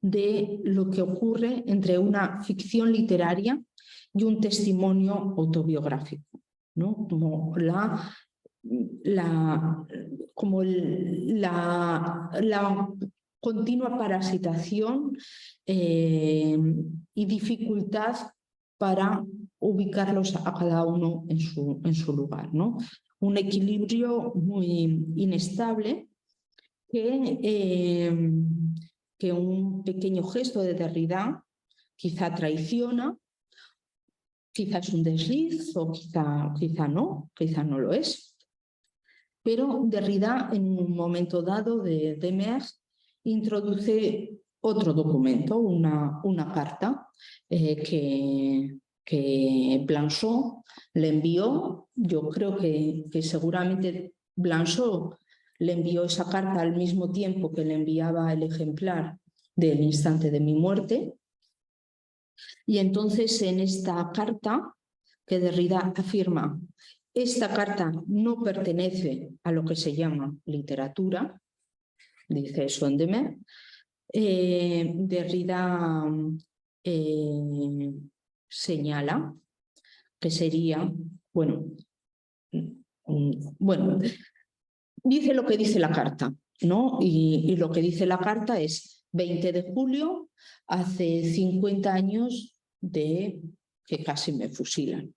de lo que ocurre entre una ficción literaria y un testimonio autobiográfico, ¿no? Como la continua parasitación y dificultad para ubicarlos a cada uno en su lugar, ¿no? Un equilibrio muy inestable que un pequeño gesto de Derrida quizá traiciona, quizá es un desliz o quizá no lo es. Pero Derrida, en un momento dado de Demers, introduce otro documento, una carta que Blanchot le envió. Yo creo que seguramente Blanchot le envió esa carta al mismo tiempo que le enviaba el ejemplar del instante de mi muerte. Y entonces en esta carta que Derrida afirma: esta carta no pertenece a lo que se llama literatura, dice eso en Demers. Derrida señala que sería, dice lo que dice la carta, ¿no? Y lo que dice la carta es 20 de julio, hace 50 años de que casi me fusilan.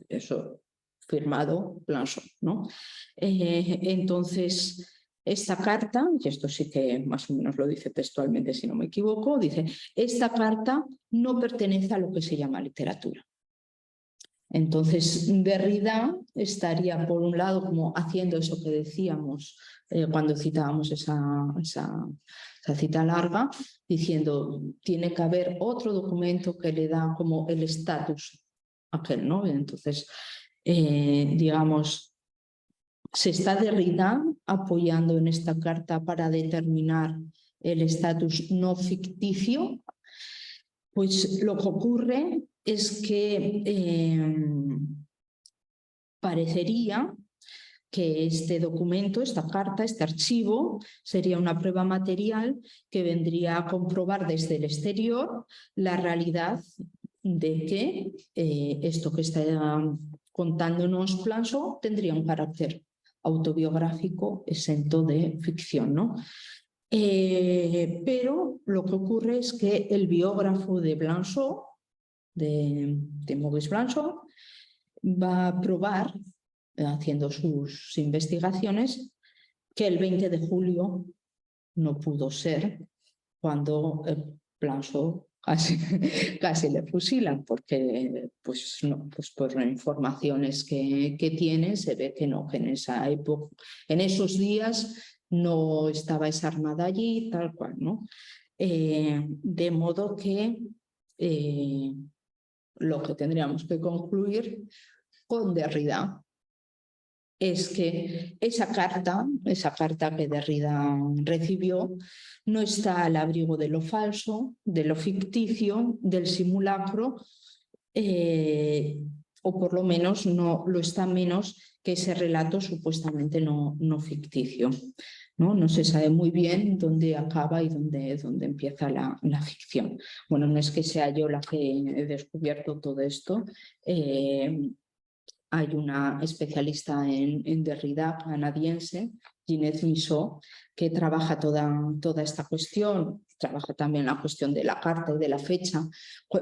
Eso firmado Blanchot, ¿no? Entonces, esta carta, y esto sí que más o menos lo dice textualmente si no me equivoco, dice: esta carta no pertenece a lo que se llama literatura. Entonces, Derrida estaría, por un lado, como haciendo eso que decíamos cuando citábamos esa cita larga, diciendo: tiene que haber otro documento que le da como el estatus a aquel, ¿no? Entonces, digamos, se está Derrida apoyando en esta carta para determinar el estatus no ficticio. Pues lo que ocurre es que parecería que este documento, esta carta, este archivo, sería una prueba material que vendría a comprobar desde el exterior la realidad de que esto que está contándonos Blanchot tendría un carácter autobiográfico exento de ficción, ¿no? Pero lo que ocurre es que el biógrafo de Blanchot, de Maurice Blanchot, va a probar, haciendo sus investigaciones, que el 20 de julio no pudo ser cuando Blanchot casi le fusilan, porque pues por informaciones que tiene se ve que no, que en esa época, en esos días no estaba esa armada allí, tal cual, ¿no? De modo que lo que tendríamos que concluir con Derrida es que esa carta que Derrida recibió no está al abrigo de lo falso, de lo ficticio, del simulacro, o por lo menos no lo está menos que ese relato supuestamente no ficticio. No se sabe muy bien dónde acaba y dónde empieza la ficción. Bueno, no es que sea yo la que he descubierto todo esto. Hay una especialista en Derrida canadiense, Ginette Michaud, que trabaja toda esta cuestión, trabaja también la cuestión de la carta y de la fecha,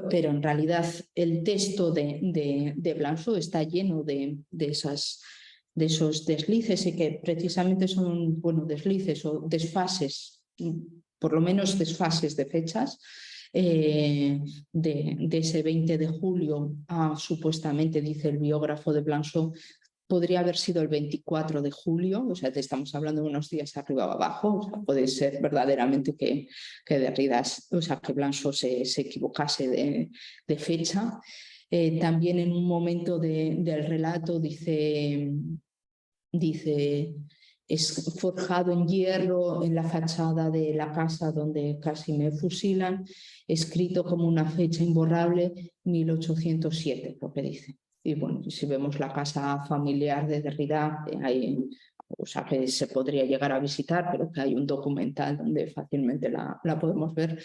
pero en realidad el texto de Blanchot está lleno de esos deslices, y que precisamente son deslices o desfases por lo menos desfases de fechas. De ese 20 de julio a, supuestamente, dice el biógrafo de Blanchot, podría haber sido el 24 de julio, o sea, te estamos hablando de unos días arriba o abajo, o sea, puede ser verdaderamente que Derrida, o sea, que Blanchot se equivocase de fecha. También en un momento del relato dice, es forjado en hierro en la fachada de la casa donde casi me fusilan, escrito como una fecha imborrable, 1807, lo que dice. Y bueno, si vemos la casa familiar de Derrida, o sea, que se podría llegar a visitar, pero que hay un documental donde fácilmente la podemos ver.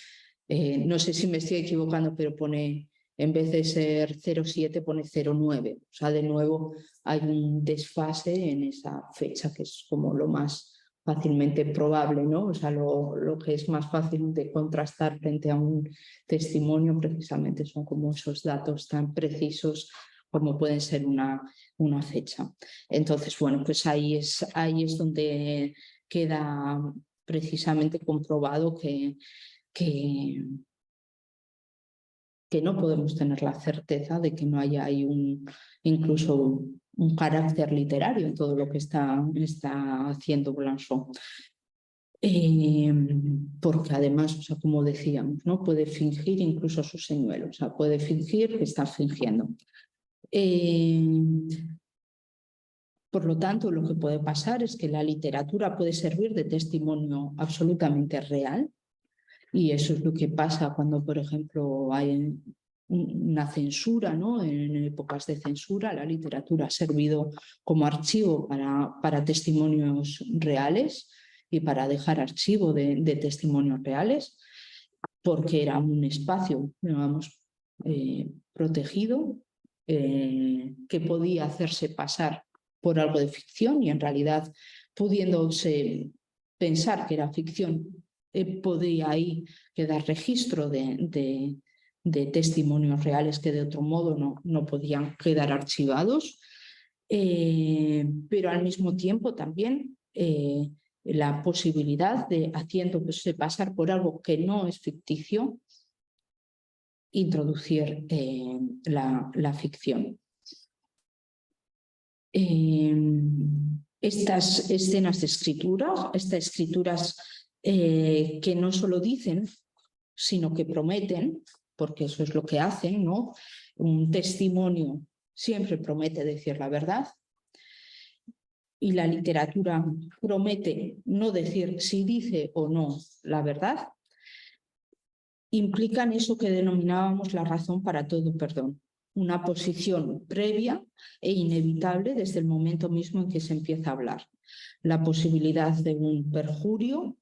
No sé si me estoy equivocando, pero pone, en vez de ser 07, pone 09. O sea, de nuevo hay un desfase en esa fecha, que es como lo más fácilmente probable, ¿no? O sea, lo que es más fácil de contrastar frente a un testimonio precisamente son como esos datos tan precisos como pueden ser una fecha. Entonces, bueno, pues ahí es donde queda precisamente comprobado que no podemos tener la certeza de que no haya ahí incluso un carácter literario en todo lo que está haciendo Blanchot. Porque además, o sea, como decíamos, ¿no? Puede fingir incluso su señuelo, o sea, puede fingir que está fingiendo. Por lo tanto, lo que puede pasar es que la literatura puede servir de testimonio absolutamente real, y eso es lo que pasa cuando, por ejemplo, hay una censura, ¿no? En épocas de censura, la literatura ha servido como archivo para testimonios reales y para dejar archivo de testimonios reales, porque era un espacio, digamos, protegido, que podía hacerse pasar por algo de ficción, y en realidad, pudiéndose pensar que era ficción, podía ahí quedar registro de testimonios reales que de otro modo no podían quedar archivados, pero al mismo tiempo también la posibilidad de, haciéndose pasar por algo que no es ficticio, introducir la ficción. Estas escenas de escritura, estas escrituras que no solo dicen, sino que prometen, porque eso es lo que hacen, ¿no? Un testimonio siempre promete decir la verdad, y la literatura promete no decir si dice o no la verdad, implican eso que denominábamos la razón para todo perdón, una posición previa e inevitable desde el momento mismo en que se empieza a hablar, la posibilidad de un perjurio,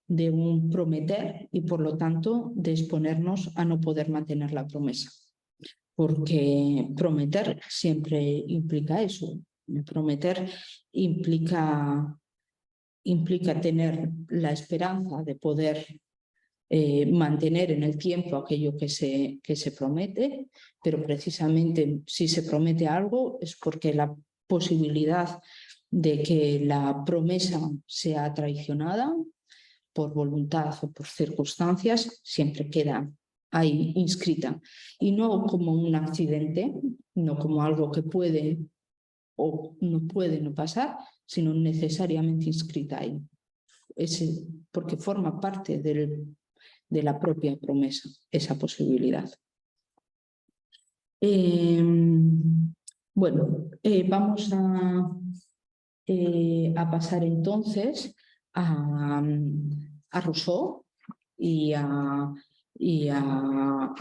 de un prometer, y por lo tanto de exponernos a no poder mantener la promesa, porque prometer siempre implica eso. Prometer implica tener la esperanza de poder mantener en el tiempo aquello que se promete, pero precisamente si se promete algo es porque la posibilidad de que la promesa sea traicionada por voluntad o por circunstancias siempre queda ahí inscrita, y no como un accidente, no como algo que puede o no puede no pasar, sino necesariamente inscrita ahí, porque forma parte de la propia promesa, esa posibilidad. Bueno, vamos a pasar entonces a Rousseau y a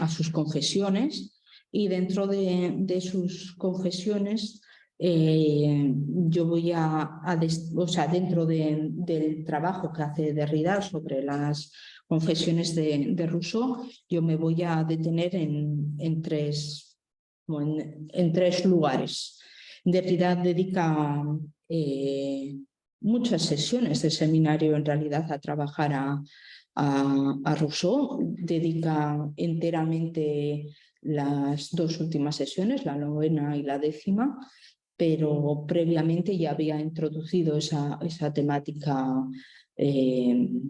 sus confesiones, y dentro de sus confesiones yo voy o sea, dentro del trabajo que hace Derrida sobre las confesiones de Rousseau, yo me voy a detener en tres lugares. Derrida dedica muchas sesiones de seminario en realidad a trabajar a Rousseau, dedica enteramente las dos últimas sesiones, la 9ª y la 10ª, pero previamente ya había introducido esa temática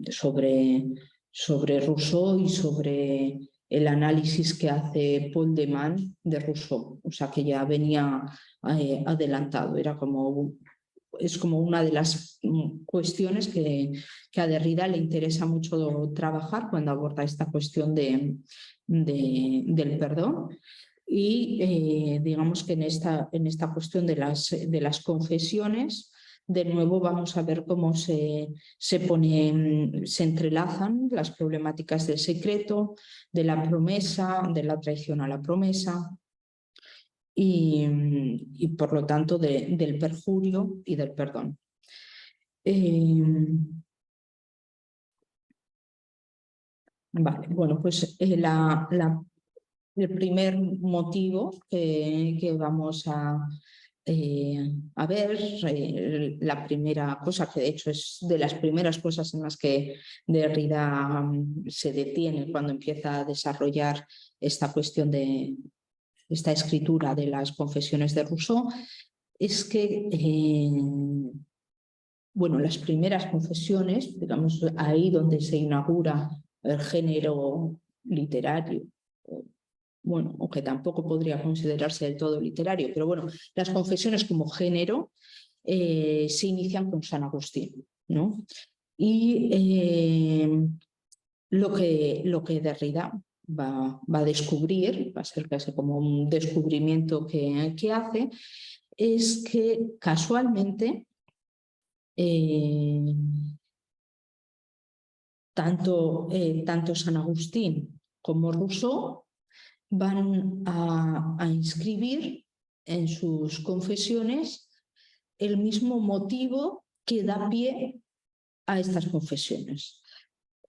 sobre Rousseau y sobre el análisis que hace Paul de Man de Rousseau, o sea que ya venía adelantado, es como una de las cuestiones que a Derrida le interesa mucho trabajar cuando aborda esta cuestión del perdón. Y digamos que en esta cuestión de las confesiones, de nuevo vamos a ver cómo se entrelazan las problemáticas del secreto, de la promesa, de la traición a la promesa y por lo tanto del perjurio y del perdón. Vale, bueno, pues el primer motivo que vamos a ver, la primera cosa, que de hecho es de las primeras cosas en las que Derrida se detiene cuando empieza a desarrollar esta cuestión de esta escritura de las confesiones de Rousseau, es que bueno, las primeras confesiones, digamos, ahí donde se inaugura el género literario, bueno, aunque tampoco podría considerarse del todo literario, pero bueno, las confesiones como género se inician con San Agustín, ¿no? Y lo que Derrida va a descubrir, va a ser casi como un descubrimiento que hace, es que casualmente tanto San Agustín como Rousseau van a inscribir en sus confesiones el mismo motivo que da pie a estas confesiones.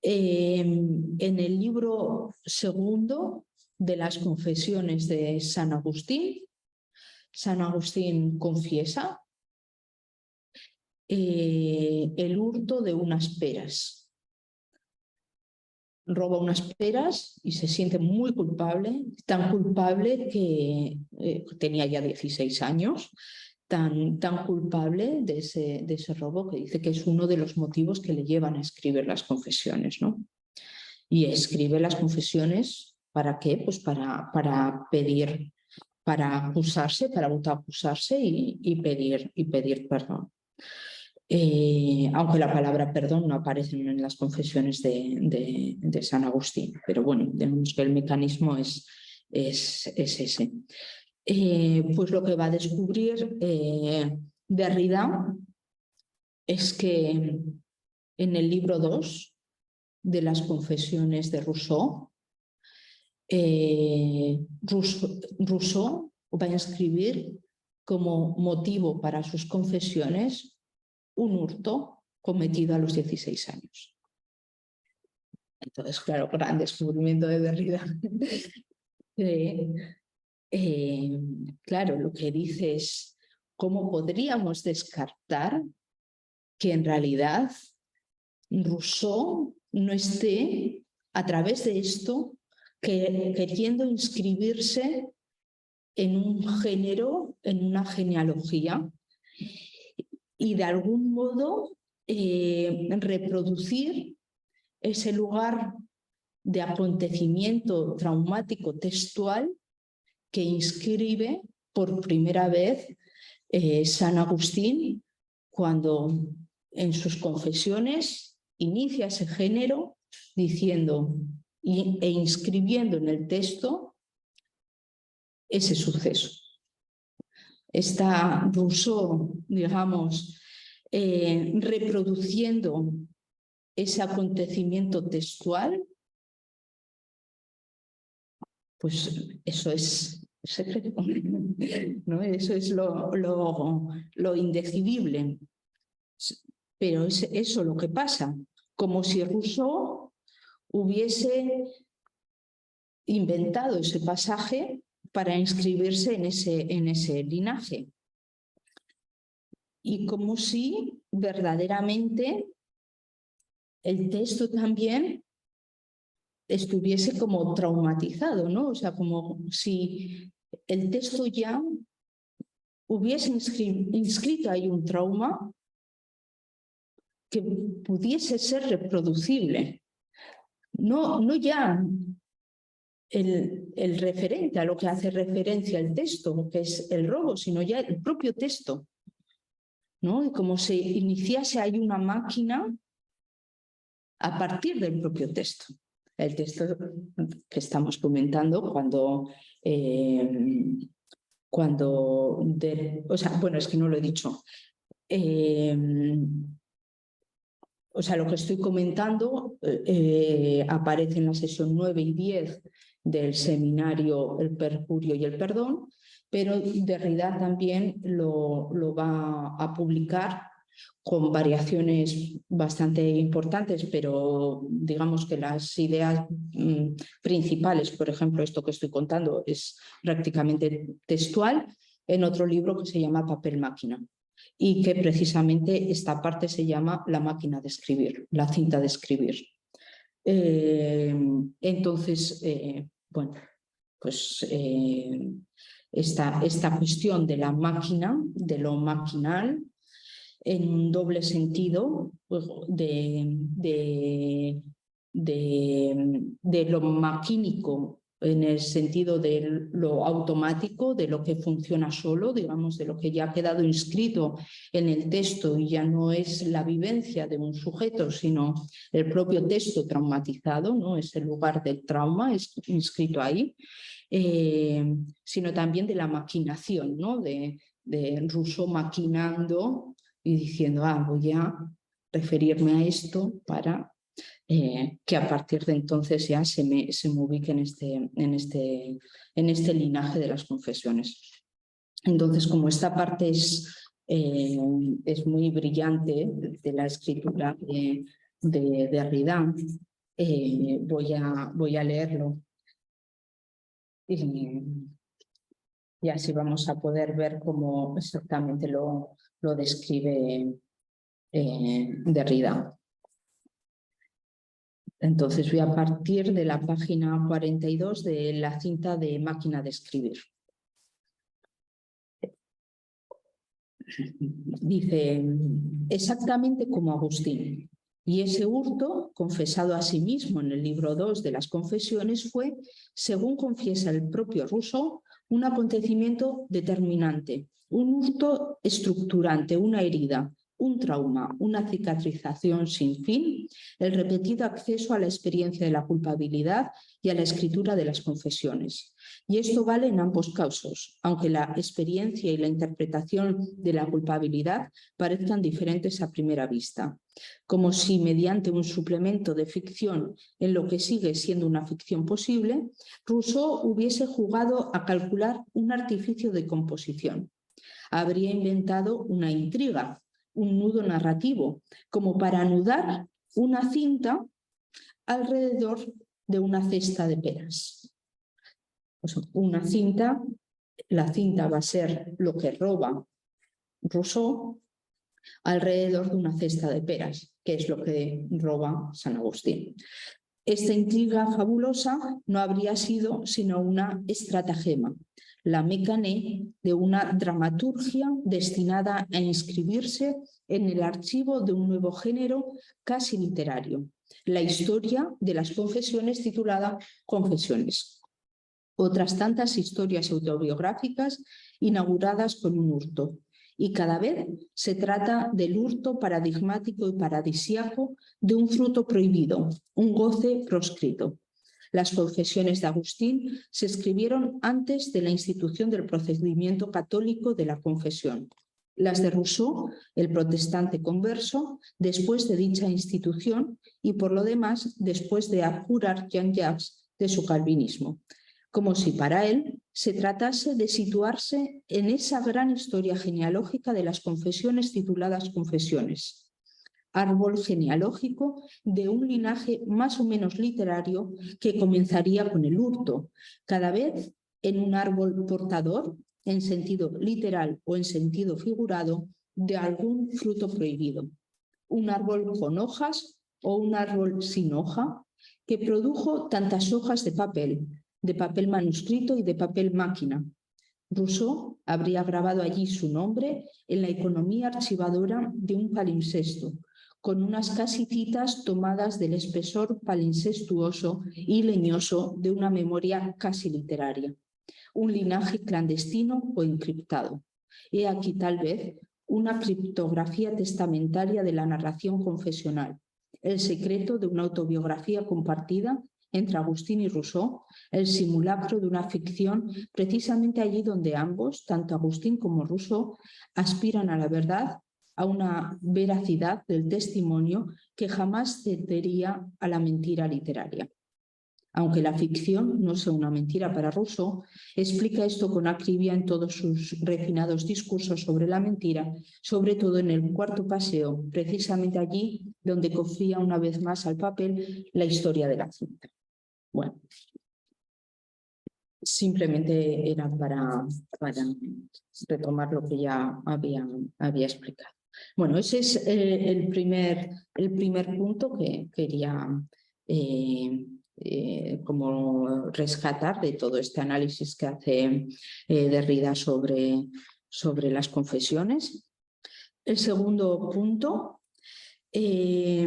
En el libro segundo de las confesiones de San Agustín confiesa el hurto de unas peras. Roba unas peras y se siente muy culpable, tan culpable que tenía ya 16 años, tan culpable de ese robo, que dice que es uno de los motivos que le llevan a escribir las confesiones, ¿no? Y escribe las confesiones, ¿para qué? Pues para pedir, para acusarse, para autoacusarse y pedir perdón. Aunque la palabra perdón no aparece en las confesiones de San Agustín, pero bueno, vemos que el mecanismo es ese. Pues lo que va a descubrir Derrida es que en el libro 2 de las confesiones de Rousseau, Rousseau va a escribir como motivo para sus confesiones un hurto cometido a los 16 años. Entonces, claro, gran descubrimiento de Derrida. Claro, lo que dice es cómo podríamos descartar que en realidad Rousseau no esté a través de esto queriendo inscribirse en un género, en una genealogía, y de algún modo reproducir ese lugar de acontecimiento traumático textual que inscribe por primera vez San Agustín cuando en sus confesiones inicia ese género diciendo e inscribiendo en el texto ese suceso. Está Rousseau, digamos, reproduciendo ese acontecimiento textual, pues eso es secreto, ¿no? Eso es lo indecidible. Pero es eso lo que pasa, como si Rousseau hubiese inventado ese pasaje para inscribirse en ese linaje. Y como si verdaderamente el texto también estuviese como traumatizado, ¿no? O sea, como si el texto ya hubiese inscrito ahí un trauma que pudiese ser reproducible. No ya el referente a lo que hace referencia el texto, que es el robo, sino ya el propio texto, ¿no? Y como si iniciase ahí una máquina a partir del propio texto. El texto que estamos comentando bueno, es que no lo he dicho. Lo que estoy comentando aparece en la sesión 9 y 10 del seminario El perjurio y el perdón, pero Derrida también lo va a publicar con variaciones bastante importantes, pero digamos que las ideas principales, por ejemplo, esto que estoy contando es prácticamente textual, en otro libro que se llama Papel Máquina, y que precisamente esta parte se llama la máquina de escribir, la cinta de escribir. Entonces, bueno, pues esta cuestión de la máquina, de lo maquinal, en un doble sentido, pues, de lo maquínico, en el sentido de lo automático, de lo que funciona solo, digamos, de lo que ya ha quedado inscrito en el texto y ya no es la vivencia de un sujeto, sino el propio texto traumatizado, ¿no? Es el lugar del trauma inscrito ahí, sino también de la maquinación, ¿no? De Rousseau maquinando y diciendo, voy a referirme a esto para que a partir de entonces ya se me ubique en este linaje de las confesiones. Entonces, como esta parte es muy brillante de la escritura de Derrida, voy a leerlo y así vamos a poder ver cómo exactamente lo describe Derrida. Entonces voy a partir de la página 42 de la cinta de Máquina de escribir. Dice, exactamente como Agustín. Y ese hurto, confesado a sí mismo en el libro 2 de las Confesiones, fue, según confiesa el propio Rousseau, un acontecimiento determinante, un hurto estructurante, una herida, un trauma, una cicatrización sin fin, el repetido acceso a la experiencia de la culpabilidad y a la escritura de las confesiones. Y esto vale en ambos casos, aunque la experiencia y la interpretación de la culpabilidad parezcan diferentes a primera vista, como si mediante un suplemento de ficción en lo que sigue siendo una ficción posible, Rousseau hubiese jugado a calcular un artificio de composición. Habría inventado una intriga, un nudo narrativo, como para anudar una cinta alrededor de una cesta de peras. Pues una cinta, la cinta va a ser lo que roba Rousseau alrededor de una cesta de peras, que es lo que roba San Agustín. Esta intriga fabulosa no habría sido sino una estratagema, la mécane de una dramaturgia destinada a inscribirse en el archivo de un nuevo género casi literario, la historia de las confesiones titulada Confesiones. Otras tantas historias autobiográficas inauguradas con un hurto. Y cada vez se trata del hurto paradigmático y paradisíaco de un fruto prohibido, un goce proscrito. Las confesiones de Agustín se escribieron antes de la institución del procedimiento católico de la confesión. Las de Rousseau, el protestante converso, después de dicha institución y por lo demás después de abjurar Jean-Jacques de su calvinismo, como si para él se tratase de situarse en esa gran historia genealógica de las confesiones tituladas Confesiones, árbol genealógico de un linaje más o menos literario que comenzaría con el hurto, cada vez en un árbol portador, en sentido literal o en sentido figurado, de algún fruto prohibido. Un árbol con hojas o un árbol sin hoja, que produjo tantas hojas de papel manuscrito y de papel máquina. Rousseau habría grabado allí su nombre en la economía archivadora de un palimpsesto, con unas casi citas tomadas del espesor palincestuoso y leñoso de una memoria casi literaria, un linaje clandestino o encriptado. He aquí tal vez una criptografía testamentaria de la narración confesional, el secreto de una autobiografía compartida entre Agustín y Rousseau, el simulacro de una ficción precisamente allí donde ambos, tanto Agustín como Rousseau, aspiran a la verdad, a una veracidad del testimonio que jamás cedería a la mentira literaria. Aunque la ficción no sea una mentira para Rousseau, explica esto con acribia en todos sus refinados discursos sobre la mentira, sobre todo en el cuarto paseo, precisamente allí donde confía una vez más al papel la historia de la cinta. Bueno, simplemente era para retomar lo que ya había explicado. Bueno, ese es el primer punto que quería como rescatar de todo este análisis que hace Derrida sobre las confesiones. El segundo punto tiene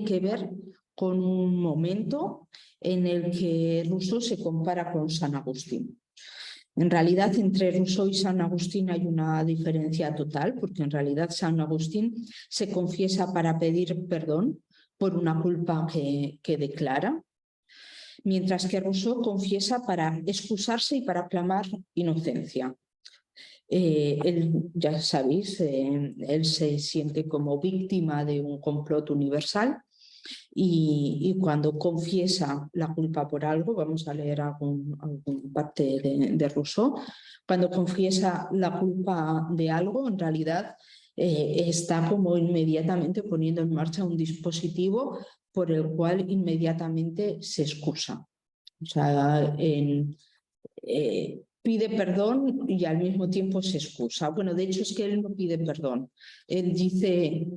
que ver con un momento en el que Rousseau se compara con San Agustín. En realidad, entre Rousseau y San Agustín hay una diferencia total, porque en realidad San Agustín se confiesa para pedir perdón por una culpa que declara, mientras que Rousseau confiesa para excusarse y para clamar inocencia. Él, ya sabéis, él se siente como víctima de un complot universal y cuando confiesa la culpa por algo, vamos a leer algún parte de Rousseau, cuando confiesa la culpa de algo, en realidad está como inmediatamente poniendo en marcha un dispositivo por el cual inmediatamente se excusa. O sea, pide perdón y al mismo tiempo se excusa. Bueno, de hecho es que él no pide perdón. Él dice,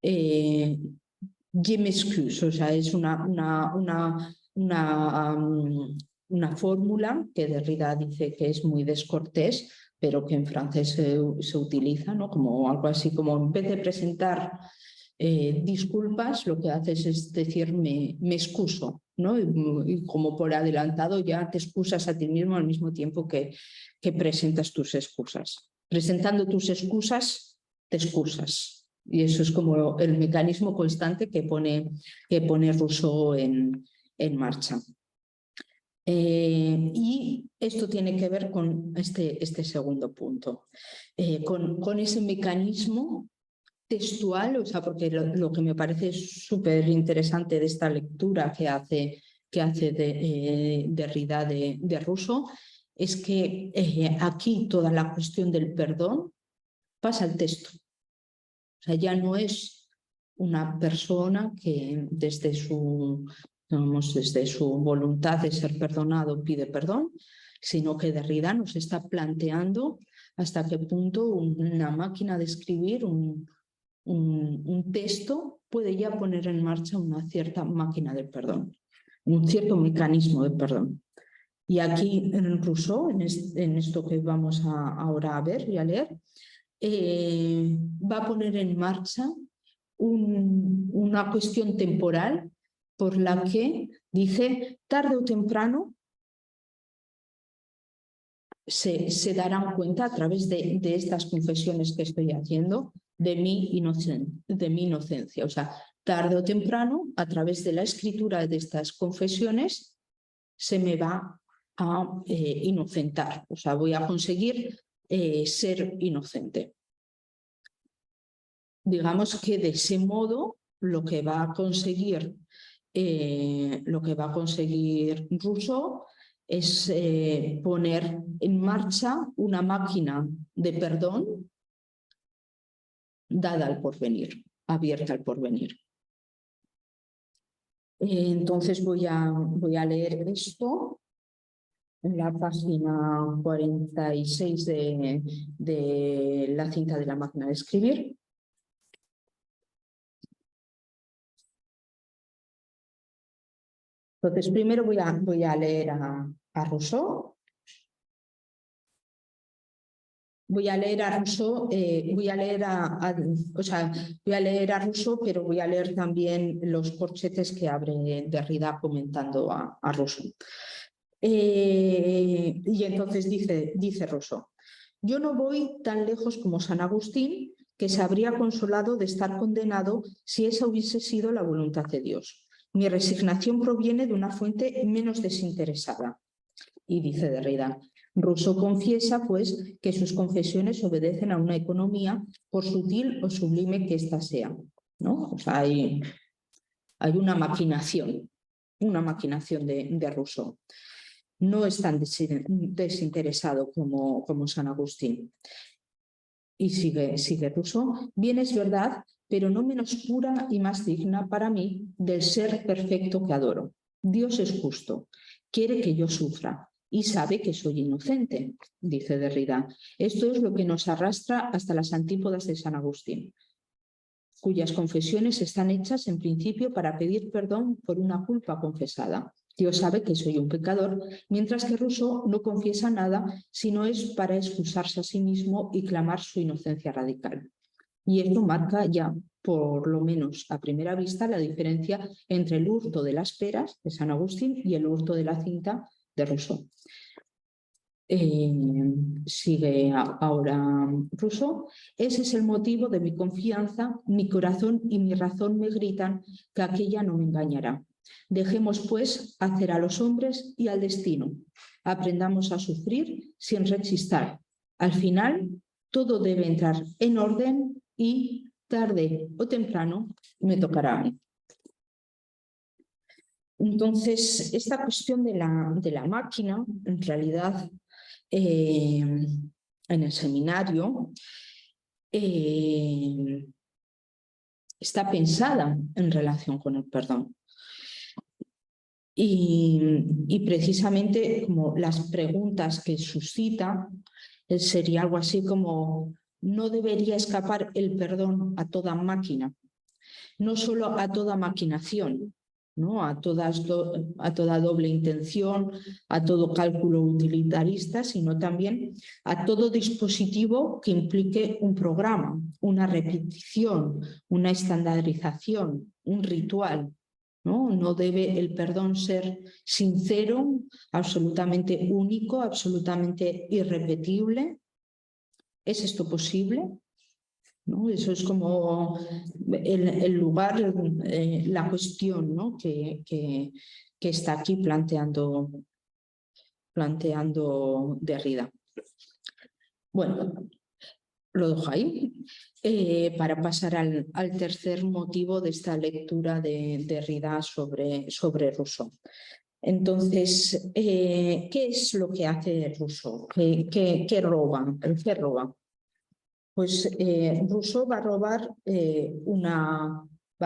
je m'excuse, o sea, es una fórmula que Derrida dice que es muy descortés, pero que en francés se utiliza, ¿no? Como algo así como en vez de presentar disculpas, lo que haces es decir me excuso, ¿no? Y como por adelantado ya te excusas a ti mismo al mismo tiempo que presentas tus excusas. Presentando tus excusas, te excusas. Y eso es como el mecanismo constante que pone Rousseau en marcha. Y esto tiene que ver con este segundo punto, con ese mecanismo textual, o sea, porque lo que me parece súper interesante de esta lectura que hace Derrida de Rousseau es que aquí toda la cuestión del perdón pasa al texto. O sea, ya no es una persona que desde su voluntad de ser perdonado pide perdón, sino que Derrida nos está planteando hasta qué punto una máquina de escribir un texto puede ya poner en marcha una cierta máquina de perdón, un cierto mecanismo de perdón. Y aquí en Rousseau, en esto que vamos ahora a ver y a leer, va a poner en marcha una cuestión temporal por la que dice tarde o temprano se darán cuenta a través de estas confesiones que estoy haciendo de mi inocencia. O sea, tarde o temprano, a través de la escritura de estas confesiones, se me va a inocentar. O sea, voy a conseguir ser inocente. Digamos que de ese modo lo que va a conseguir Rousseau es poner en marcha una máquina de perdón dada al porvenir, abierta al porvenir. Entonces voy a leer esto en la página 46 de la cinta de la máquina de escribir. Entonces, primero voy a leer a Rousseau. Voy a leer a Rousseau, voy a leer a Rousseau, pero voy a leer también los corchetes que abre Derrida comentando a Rousseau. Y entonces dice Rousseau: yo no voy tan lejos como San Agustín, que se habría consolado de estar condenado si esa hubiese sido la voluntad de Dios. Mi resignación proviene de una fuente menos desinteresada. Y dice Derrida: Rousseau confiesa, pues, que sus confesiones obedecen a una economía, por sutil o sublime que ésta sea, ¿no? O sea, hay una maquinación de Rousseau. No es tan desinteresado como San Agustín. Y sigue Rousseau: bien es verdad, pero no menos pura y más digna para mí del ser perfecto que adoro. Dios es justo, quiere que yo sufra y sabe que soy inocente, dice Derrida. Esto es lo que nos arrastra hasta las antípodas de San Agustín, cuyas confesiones están hechas en principio para pedir perdón por una culpa confesada. Dios sabe que soy un pecador, mientras que Rousseau no confiesa nada, sino es para excusarse a sí mismo y clamar su inocencia radical. Y esto marca ya, por lo menos a primera vista, la diferencia entre el hurto de las peras de San Agustín y el hurto de la cinta de Rousseau. Sigue ahora Rousseau: ese es el motivo de mi confianza, mi corazón y mi razón me gritan que aquella no me engañará. Dejemos, pues, hacer a los hombres y al destino. Aprendamos a sufrir sin rechistar. Al final, todo debe entrar en orden y, tarde o temprano, me tocará a mí. Entonces, esta cuestión de la máquina, en realidad, en el seminario, está pensada en relación con el perdón. Y precisamente como las preguntas que suscita sería algo así como: ¿no debería escapar el perdón a toda máquina? No solo a toda maquinación, ¿no? a toda doble intención, a todo cálculo utilitarista, sino también a todo dispositivo que implique un programa, una repetición, una estandarización, un ritual. No debe el perdón ser sincero, absolutamente único, absolutamente irrepetible. ¿Es esto posible? ¿No? Eso es como el lugar, la cuestión, ¿no? que está aquí planteando Derrida. Bueno, lo dejo ahí para pasar al tercer motivo de esta lectura de Derrida sobre Rousseau. Entonces, ¿qué es lo que hace Rousseau? ¿Qué roba? ¿Qué roba? Pues Rousseau va a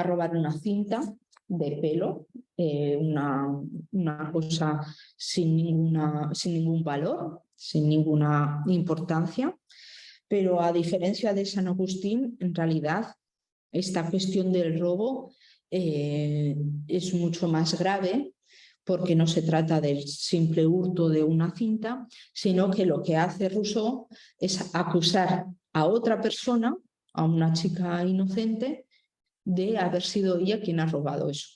robar una cinta de pelo, una cosa sin ningún valor, sin ninguna importancia, pero a diferencia de San Agustín, en realidad esta cuestión del robo es mucho más grave, porque no se trata del simple hurto de una cinta, sino que lo que hace Rousseau es acusar a otra persona, a una chica inocente, de haber sido ella quien ha robado eso.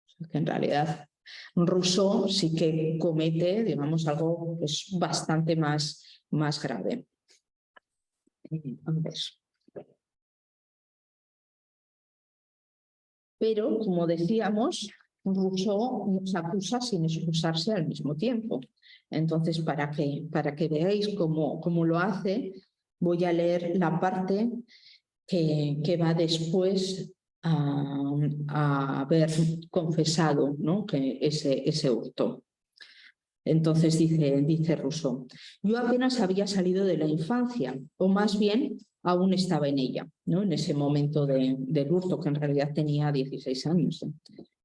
O sea, que en realidad Rousseau sí que comete, digamos, algo que es bastante más grave. A ver. Pero, como decíamos, Rousseau nos acusa sin excusarse al mismo tiempo. Entonces, para que veáis cómo lo hace, voy a leer la parte que va después a haber confesado, ¿no? que ese hurto. Entonces dice Rousseau: yo apenas había salido de la infancia, o más bien aún estaba en ella, ¿no? En ese momento del hurto, que en realidad tenía 16 años.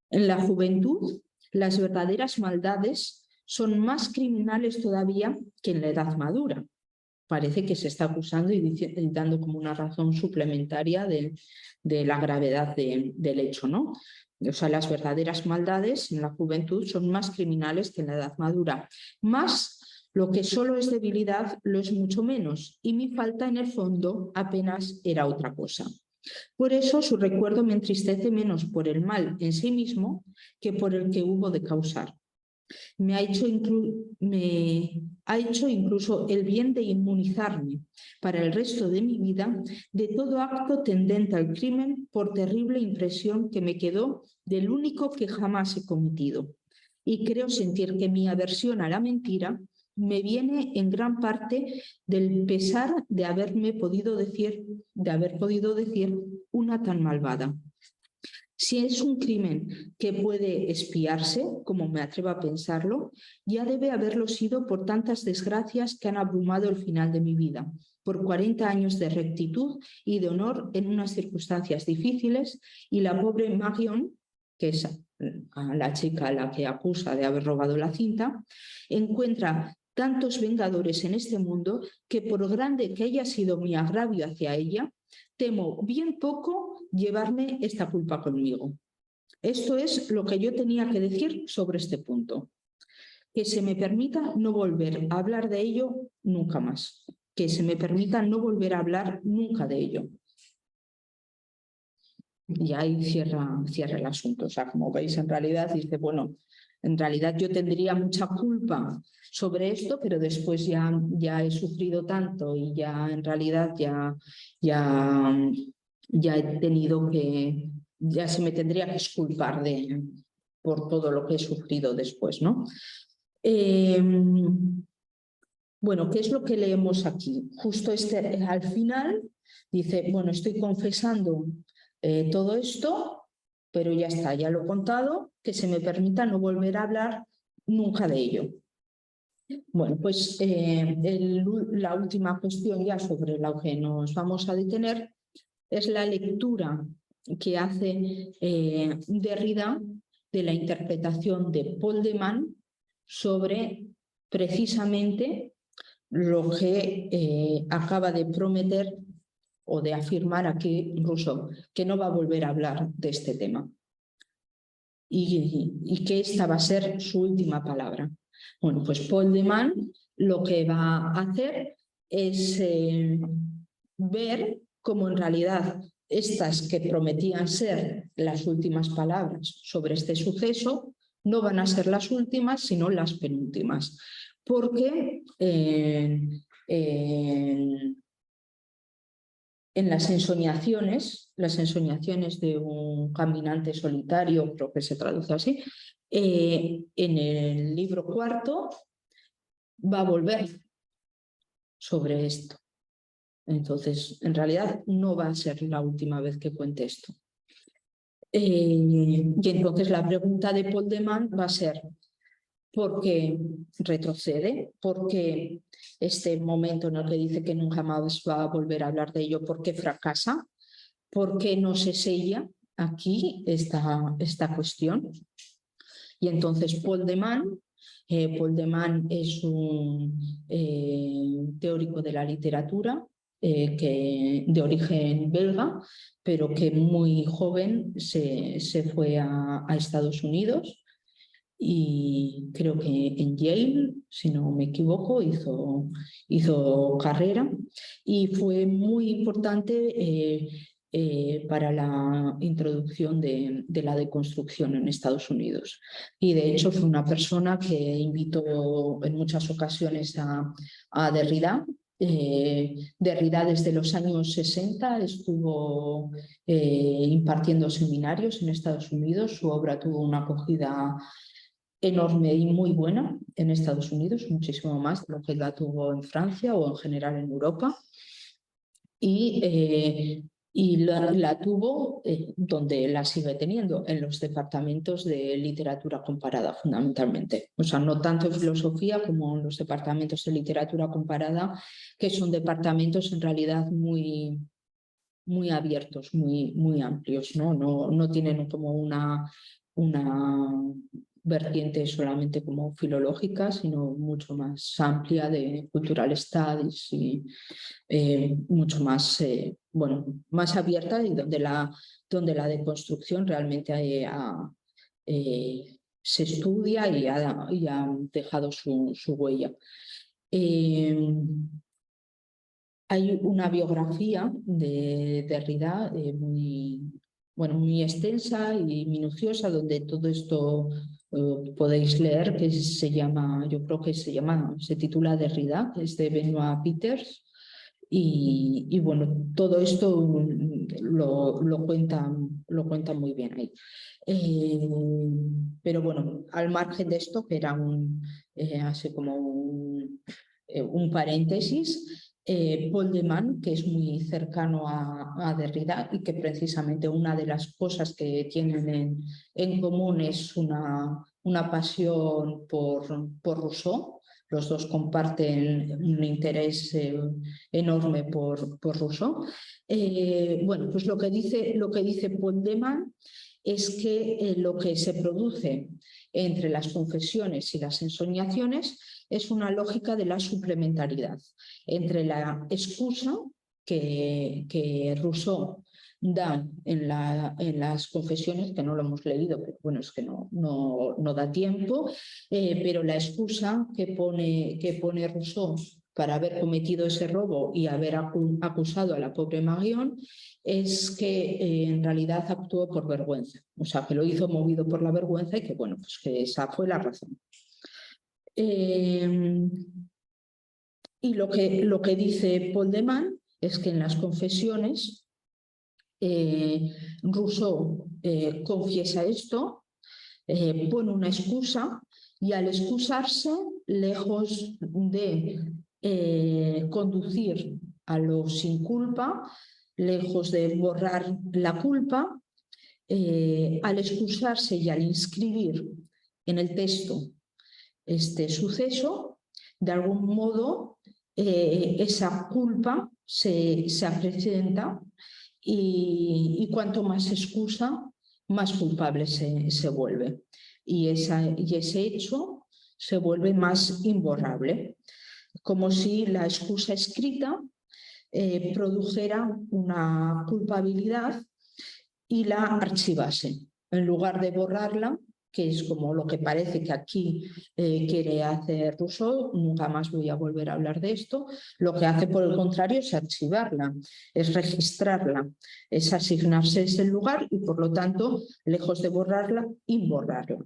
En la juventud, las verdaderas maldades son más criminales todavía que en la edad madura. Parece que se está acusando y dando como una razón suplementaria de la gravedad del hecho, ¿no? O sea, las verdaderas maldades en la juventud son más criminales que en la edad madura. Más Lo que solo es debilidad lo es mucho menos, y mi falta en el fondo apenas era otra cosa. Por eso su recuerdo me entristece menos por el mal en sí mismo que por el que hubo de causar. Me ha hecho incluso el bien de inmunizarme para el resto de mi vida de todo acto tendente al crimen, por terrible impresión que me quedó del único que jamás he cometido. Y creo sentir que mi aversión a la mentira me viene en gran parte del pesar de haber podido decir una tan malvada. Si es un crimen que puede expiarse, como me atrevo a pensarlo, ya debe haberlo sido por tantas desgracias que han abrumado el final de mi vida, por 40 años de rectitud y de honor en unas circunstancias difíciles, y la pobre Marion, que es a la chica a la que acusa de haber robado la cinta, encuentra tantos vengadores en este mundo que, por grande que haya sido mi agravio hacia ella, temo bien poco llevarme esta culpa conmigo. Esto es lo que yo tenía que decir sobre este punto. Que se me permita no volver a hablar de ello nunca más. Que se me permita no volver a hablar nunca de ello. Y ahí cierra el asunto. O sea, como veis, en realidad dice, bueno, en realidad yo tendría mucha culpa sobre esto, pero después ya he sufrido tanto y ya en realidad ya he tenido que, ya se me tendría que exculpar por todo lo que he sufrido después, ¿no? Bueno, ¿qué es lo que leemos aquí? Justo al final dice, bueno, estoy confesando todo esto, pero ya está, ya lo he contado, que se me permita no volver a hablar nunca de ello. Bueno, pues la última cuestión ya sobre la que nos vamos a detener es la lectura que hace Derrida de la interpretación de Paul de Man sobre precisamente lo que acaba de prometer o de afirmar aquí Rousseau, que no va a volver a hablar de este tema y que esta va a ser su última palabra. Bueno, pues Paul de Man lo que va a hacer es ver cómo en realidad estas que prometían ser las últimas palabras sobre este suceso no van a ser las últimas, sino las penúltimas. Porque en las ensoñaciones de un caminante solitario, creo que se traduce así, en el libro cuarto va a volver sobre esto. Entonces, en realidad no va a ser la última vez que cuente esto. Y entonces la pregunta de Paul de Man va a ser, ¿por qué retrocede? ¿Por qué este momento en el que dice que nunca más va a volver a hablar de ello? ¿Por qué fracasa? ¿Por qué no se sella aquí esta cuestión? Y entonces Paul de Man es un teórico de la literatura de origen belga, pero que muy joven se fue a Estados Unidos y creo que en Yale, si no me equivoco, hizo carrera y fue muy importante para la introducción de la deconstrucción en Estados Unidos. Y de hecho fue una persona que invitó en muchas ocasiones a Derrida. Derrida desde los años 60 estuvo impartiendo seminarios en Estados Unidos. Su obra tuvo una acogida enorme y muy buena en Estados Unidos, muchísimo más de lo que la tuvo en Francia o en general en Europa. Y la tuvo donde la sigue teniendo, en los departamentos de literatura comparada fundamentalmente. O sea, no tanto en filosofía como en los departamentos de literatura comparada, que son departamentos en realidad muy abiertos, muy amplios, ¿no? No tienen como una vertiente solamente como filológica, sino mucho más amplia de cultural studies y mucho más, más abierta y donde la deconstrucción realmente se estudia y ha dejado su huella. Hay una biografía de Derrida muy extensa y minuciosa, donde todo esto podéis leer, que se llama, yo creo que se titula Derrida, es de Benoit Peters. Y bueno, todo esto lo cuenta muy bien ahí. Pero bueno, al margen de esto, que era así como un paréntesis, Paul de Man, que es muy cercano a Derrida y que precisamente una de las cosas que tienen en común es una pasión por Rousseau. Los dos comparten un interés enorme por Rousseau. Bueno, pues lo que dice Paul de Man es que lo que se produce entre las confesiones y las ensoñaciones es una lógica de la suplementariedad entre la excusa que Rousseau da en las confesiones, que no lo hemos leído, pero bueno, es que no da tiempo, pero la excusa que pone Rousseau para haber cometido ese robo y haber acusado a la pobre Marion es que en realidad actuó por vergüenza, o sea, que lo hizo movido por la vergüenza y que bueno, pues que esa fue la razón. Y lo que dice Paul de Man es que en las confesiones Rousseau confiesa esto, pone una excusa y al excusarse, lejos de conducir a lo sin culpa, lejos de borrar la culpa, al excusarse y al inscribir en el texto este suceso, de algún modo esa culpa se acrecenta y cuanto más excusa, más culpable se vuelve. Y ese hecho se vuelve más imborrable, como si la excusa escrita produjera una culpabilidad y la archivase. En lugar de borrarla, que es como lo que parece que aquí quiere hacer Rousseau, nunca más voy a volver a hablar de esto, lo que hace por el contrario es archivarla, es registrarla, es asignarse ese lugar y por lo tanto, lejos de borrarla, imborrarla.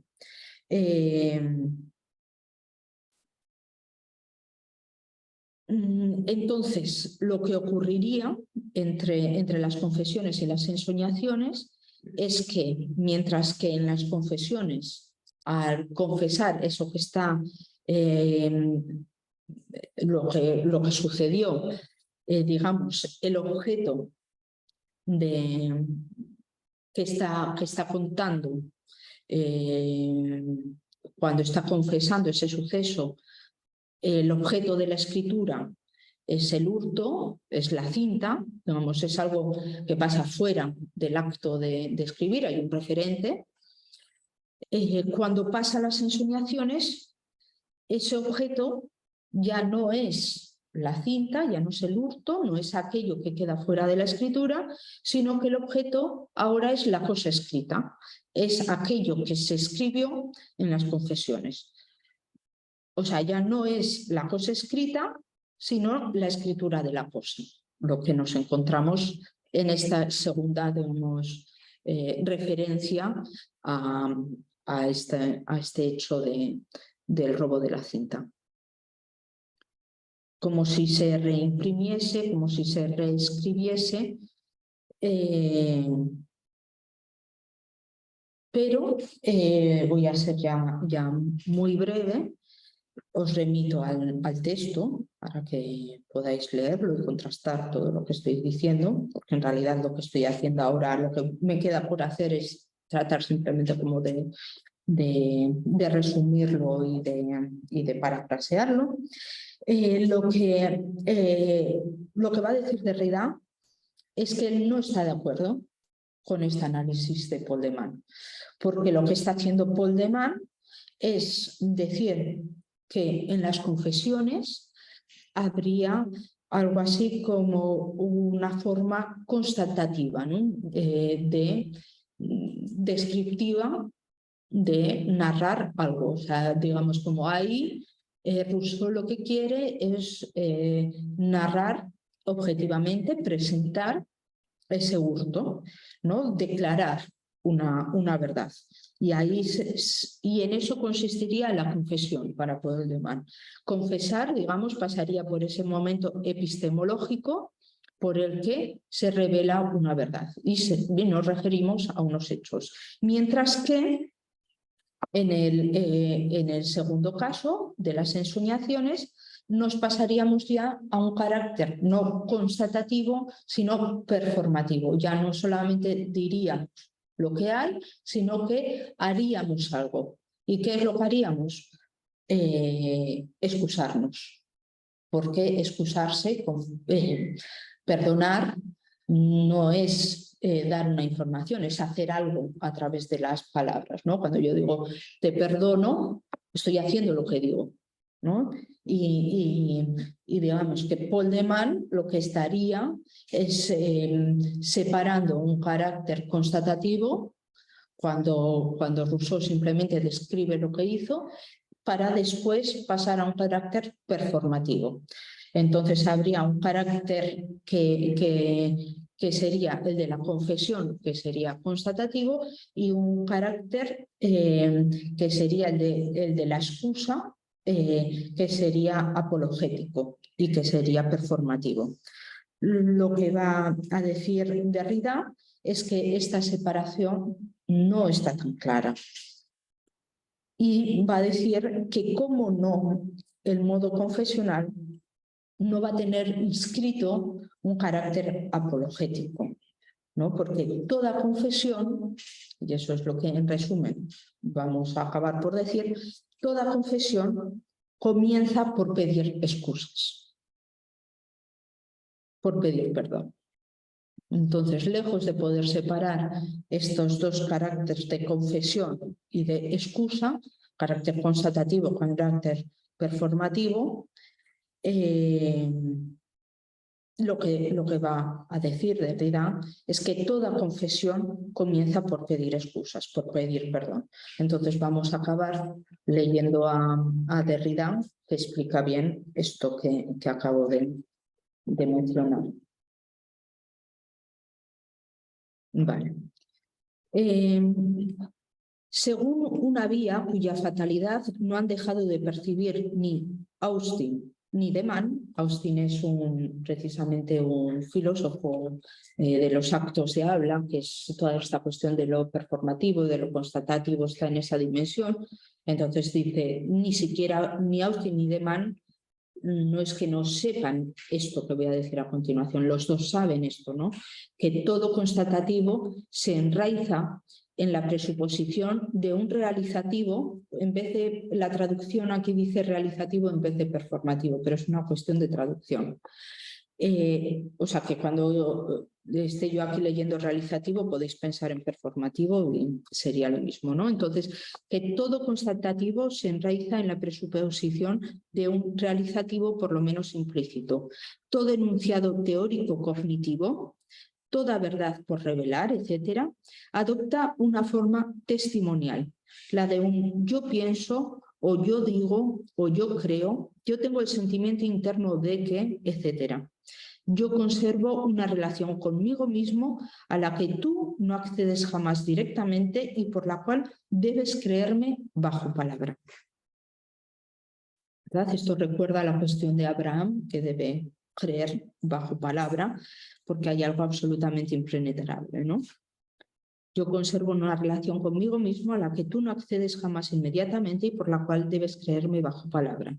Entonces, lo que ocurriría entre las confesiones y las ensoñaciones es que, mientras que en las confesiones, al confesar eso que está, lo que sucedió, digamos, el objeto que está contando cuando está confesando ese suceso, el objeto de la escritura es el hurto, es la cinta, digamos, es algo que pasa fuera del acto de escribir, hay un referente. Cuando pasa las ensoñaciones, ese objeto ya no es la cinta, ya no es el hurto, no es aquello que queda fuera de la escritura, sino que el objeto ahora es la cosa escrita, es aquello que se escribió en las confesiones. O sea, ya no es la cosa escrita, sino la escritura de la cosa, lo que nos encontramos en esta segunda, digamos, referencia a este hecho del robo de la cinta. Como si se reimprimiese, como si se reescribiese, pero voy a ser ya muy breve. Os remito al texto para que podáis leerlo y contrastar todo lo que estoy diciendo, porque en realidad lo que estoy haciendo ahora, lo que me queda por hacer es tratar simplemente como de resumirlo y de parafrasearlo. Lo que va a decir Derrida es que él no está de acuerdo con este análisis de Paul de Man, porque lo que está haciendo Paul de Man es decir que en las confesiones habría algo así como una forma constatativa, ¿no? Descriptiva de narrar algo. O sea, digamos, como ahí Rousseau lo que quiere es narrar objetivamente, presentar ese hurto, ¿no? Declarar una verdad. Y en eso consistiría la confesión para Poeldeman. Confesar, digamos, pasaría por ese momento epistemológico por el que se revela una verdad y nos referimos a unos hechos. Mientras que en el segundo caso de las ensoñaciones nos pasaríamos ya a un carácter no constatativo, sino performativo. Ya no solamente diríamos lo que hay, sino que haríamos algo. ¿Y qué es lo que haríamos? Excusarnos. Porque excusarse, perdonar, no es dar una información, es hacer algo a través de las palabras, ¿no? Cuando yo digo te perdono, estoy haciendo lo que digo, ¿no? Y digamos que Poeldeman lo que estaría es separando un carácter constatativo cuando Rousseau simplemente describe lo que hizo, para después pasar a un carácter performativo. Entonces habría un carácter que sería el de la confesión, que sería constatativo, y un carácter que sería el de la excusa, que sería apologético y que sería performativo. Lo que va a decir Derrida es que esta separación no está tan clara. Y va a decir que, como no, el modo confesional no va a tener inscrito un carácter apologético, ¿no? Porque toda confesión, y eso es lo que en resumen vamos a acabar por decir, toda confesión comienza por pedir excusas, por pedir perdón. Entonces, lejos de poder separar estos dos caracteres de confesión y de excusa, carácter constatativo, carácter performativo, lo que va a decir Derrida es que toda confesión comienza por pedir excusas, por pedir perdón. Entonces vamos a acabar leyendo a Derrida, que explica bien esto que acabo de mencionar. Vale. Según una vía cuya fatalidad no han dejado de percibir ni Austin ni de Mann. Austin es precisamente un filósofo de los actos de habla, que es toda esta cuestión de lo performativo, de lo constatativo, está en esa dimensión. Entonces dice, ni siquiera ni Austin ni de Mann, no es que no sepan esto que voy a decir a continuación, los dos saben esto, ¿no? Que todo constatativo se enraiza en la presuposición de un realizativo, en vez de, la traducción aquí dice realizativo en vez de performativo, pero es una cuestión de traducción. O sea que cuando esté yo aquí leyendo realizativo podéis pensar en performativo y sería lo mismo, ¿no? Entonces, que todo constatativo se enraiza en la presuposición de un realizativo por lo menos implícito. Todo enunciado teórico cognitivo, toda verdad por revelar, etcétera, adopta una forma testimonial, la de un yo pienso, o yo digo, o yo creo, yo tengo el sentimiento interno de que, etcétera. Yo conservo una relación conmigo mismo a la que tú no accedes jamás directamente y por la cual debes creerme bajo palabra. ¿Verdad? Esto recuerda a la cuestión de Abraham, que debe creer bajo palabra, porque hay algo absolutamente impenetrable, ¿no? Yo conservo una relación conmigo mismo a la que tú no accedes jamás inmediatamente y por la cual debes creerme bajo palabra.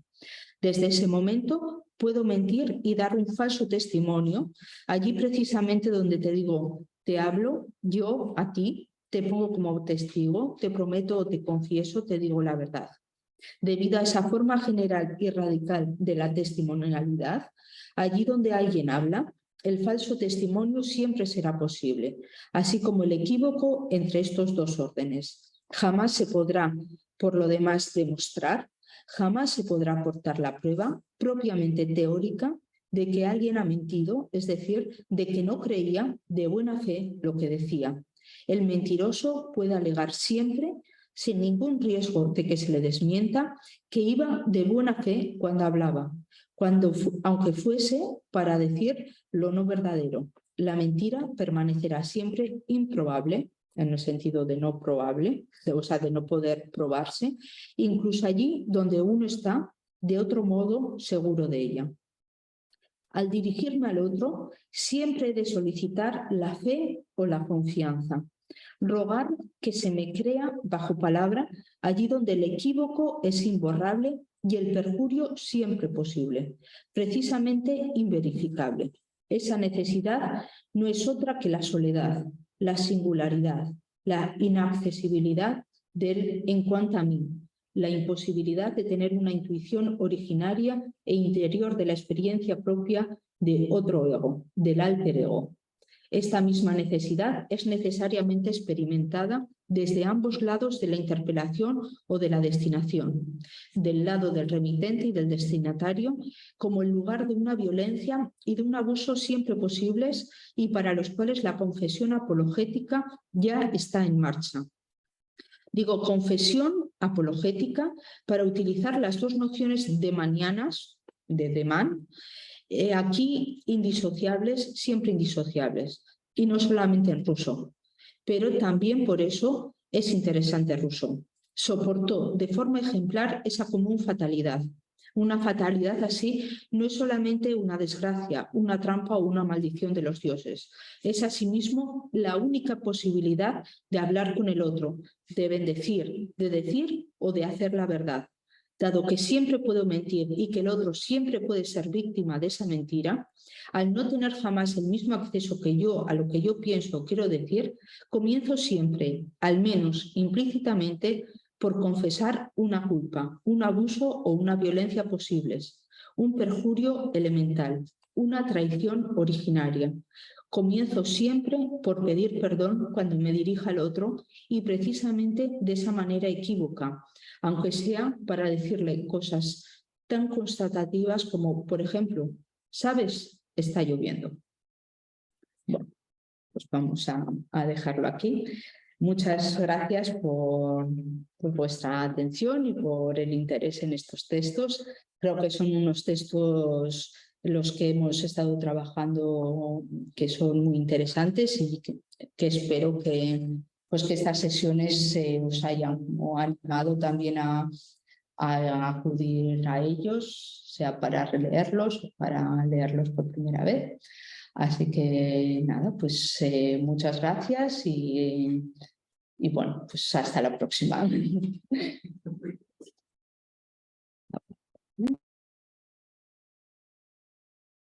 Desde ese momento puedo mentir y dar un falso testimonio, allí precisamente donde te digo, te hablo, yo a ti, te pongo como testigo, te prometo o te confieso, te digo la verdad. Debido a esa forma general y radical de la testimonialidad, allí donde alguien habla, el falso testimonio siempre será posible, así como el equívoco entre estos dos órdenes. Jamás se podrá, por lo demás, demostrar, jamás se podrá aportar la prueba propiamente teórica de que alguien ha mentido, es decir, de que no creía de buena fe lo que decía. El mentiroso puede alegar siempre sin ningún riesgo de que se le desmienta, que iba de buena fe cuando hablaba, aunque fuese para decir lo no verdadero. La mentira permanecerá siempre improbable, en el sentido de no probable, o sea, de no poder probarse, incluso allí donde uno está de otro modo seguro de ella. Al dirigirme al otro, siempre he de solicitar la fe o la confianza, rogar que se me crea bajo palabra allí donde el equívoco es imborrable y el perjurio siempre posible, precisamente inverificable. Esa necesidad no es otra que la soledad, la singularidad, la inaccesibilidad del en cuanto a mí, la imposibilidad de tener una intuición originaria e interior de la experiencia propia de otro ego, del alter ego. Esta misma necesidad es necesariamente experimentada desde ambos lados de la interpelación o de la destinación, del lado del remitente y del destinatario, como el lugar de una violencia y de un abuso siempre posibles y para los cuales la confesión apologética ya está en marcha. Digo confesión apologética para utilizar las dos nociones demanianas, de demán, aquí indisociables, siempre indisociables, y no solamente en Rousseau, pero también por eso es interesante Rousseau. Soportó de forma ejemplar esa común fatalidad. Una fatalidad así no es solamente una desgracia, una trampa o una maldición de los dioses. Es asimismo la única posibilidad de hablar con el otro, de bendecir, de decir o de hacer la verdad. Dado que siempre puedo mentir y que el otro siempre puede ser víctima de esa mentira, al no tener jamás el mismo acceso que yo a lo que yo pienso o quiero decir, comienzo siempre, al menos implícitamente, por confesar una culpa, un abuso o una violencia posibles, un perjurio elemental, una traición originaria. Comienzo siempre por pedir perdón cuando me dirija al otro y precisamente de esa manera equívoca, aunque sea para decirle cosas tan constatativas como, por ejemplo, ¿sabes? Está lloviendo. Bueno, pues vamos a dejarlo aquí. Muchas gracias por vuestra atención y por el interés en estos textos. Creo que son unos textos los que hemos estado trabajando que son muy interesantes y que espero que estas sesiones os hayan animado también a acudir a ellos, sea para releerlos o para leerlos por primera vez. Así que nada, pues muchas gracias y bueno, pues hasta la próxima.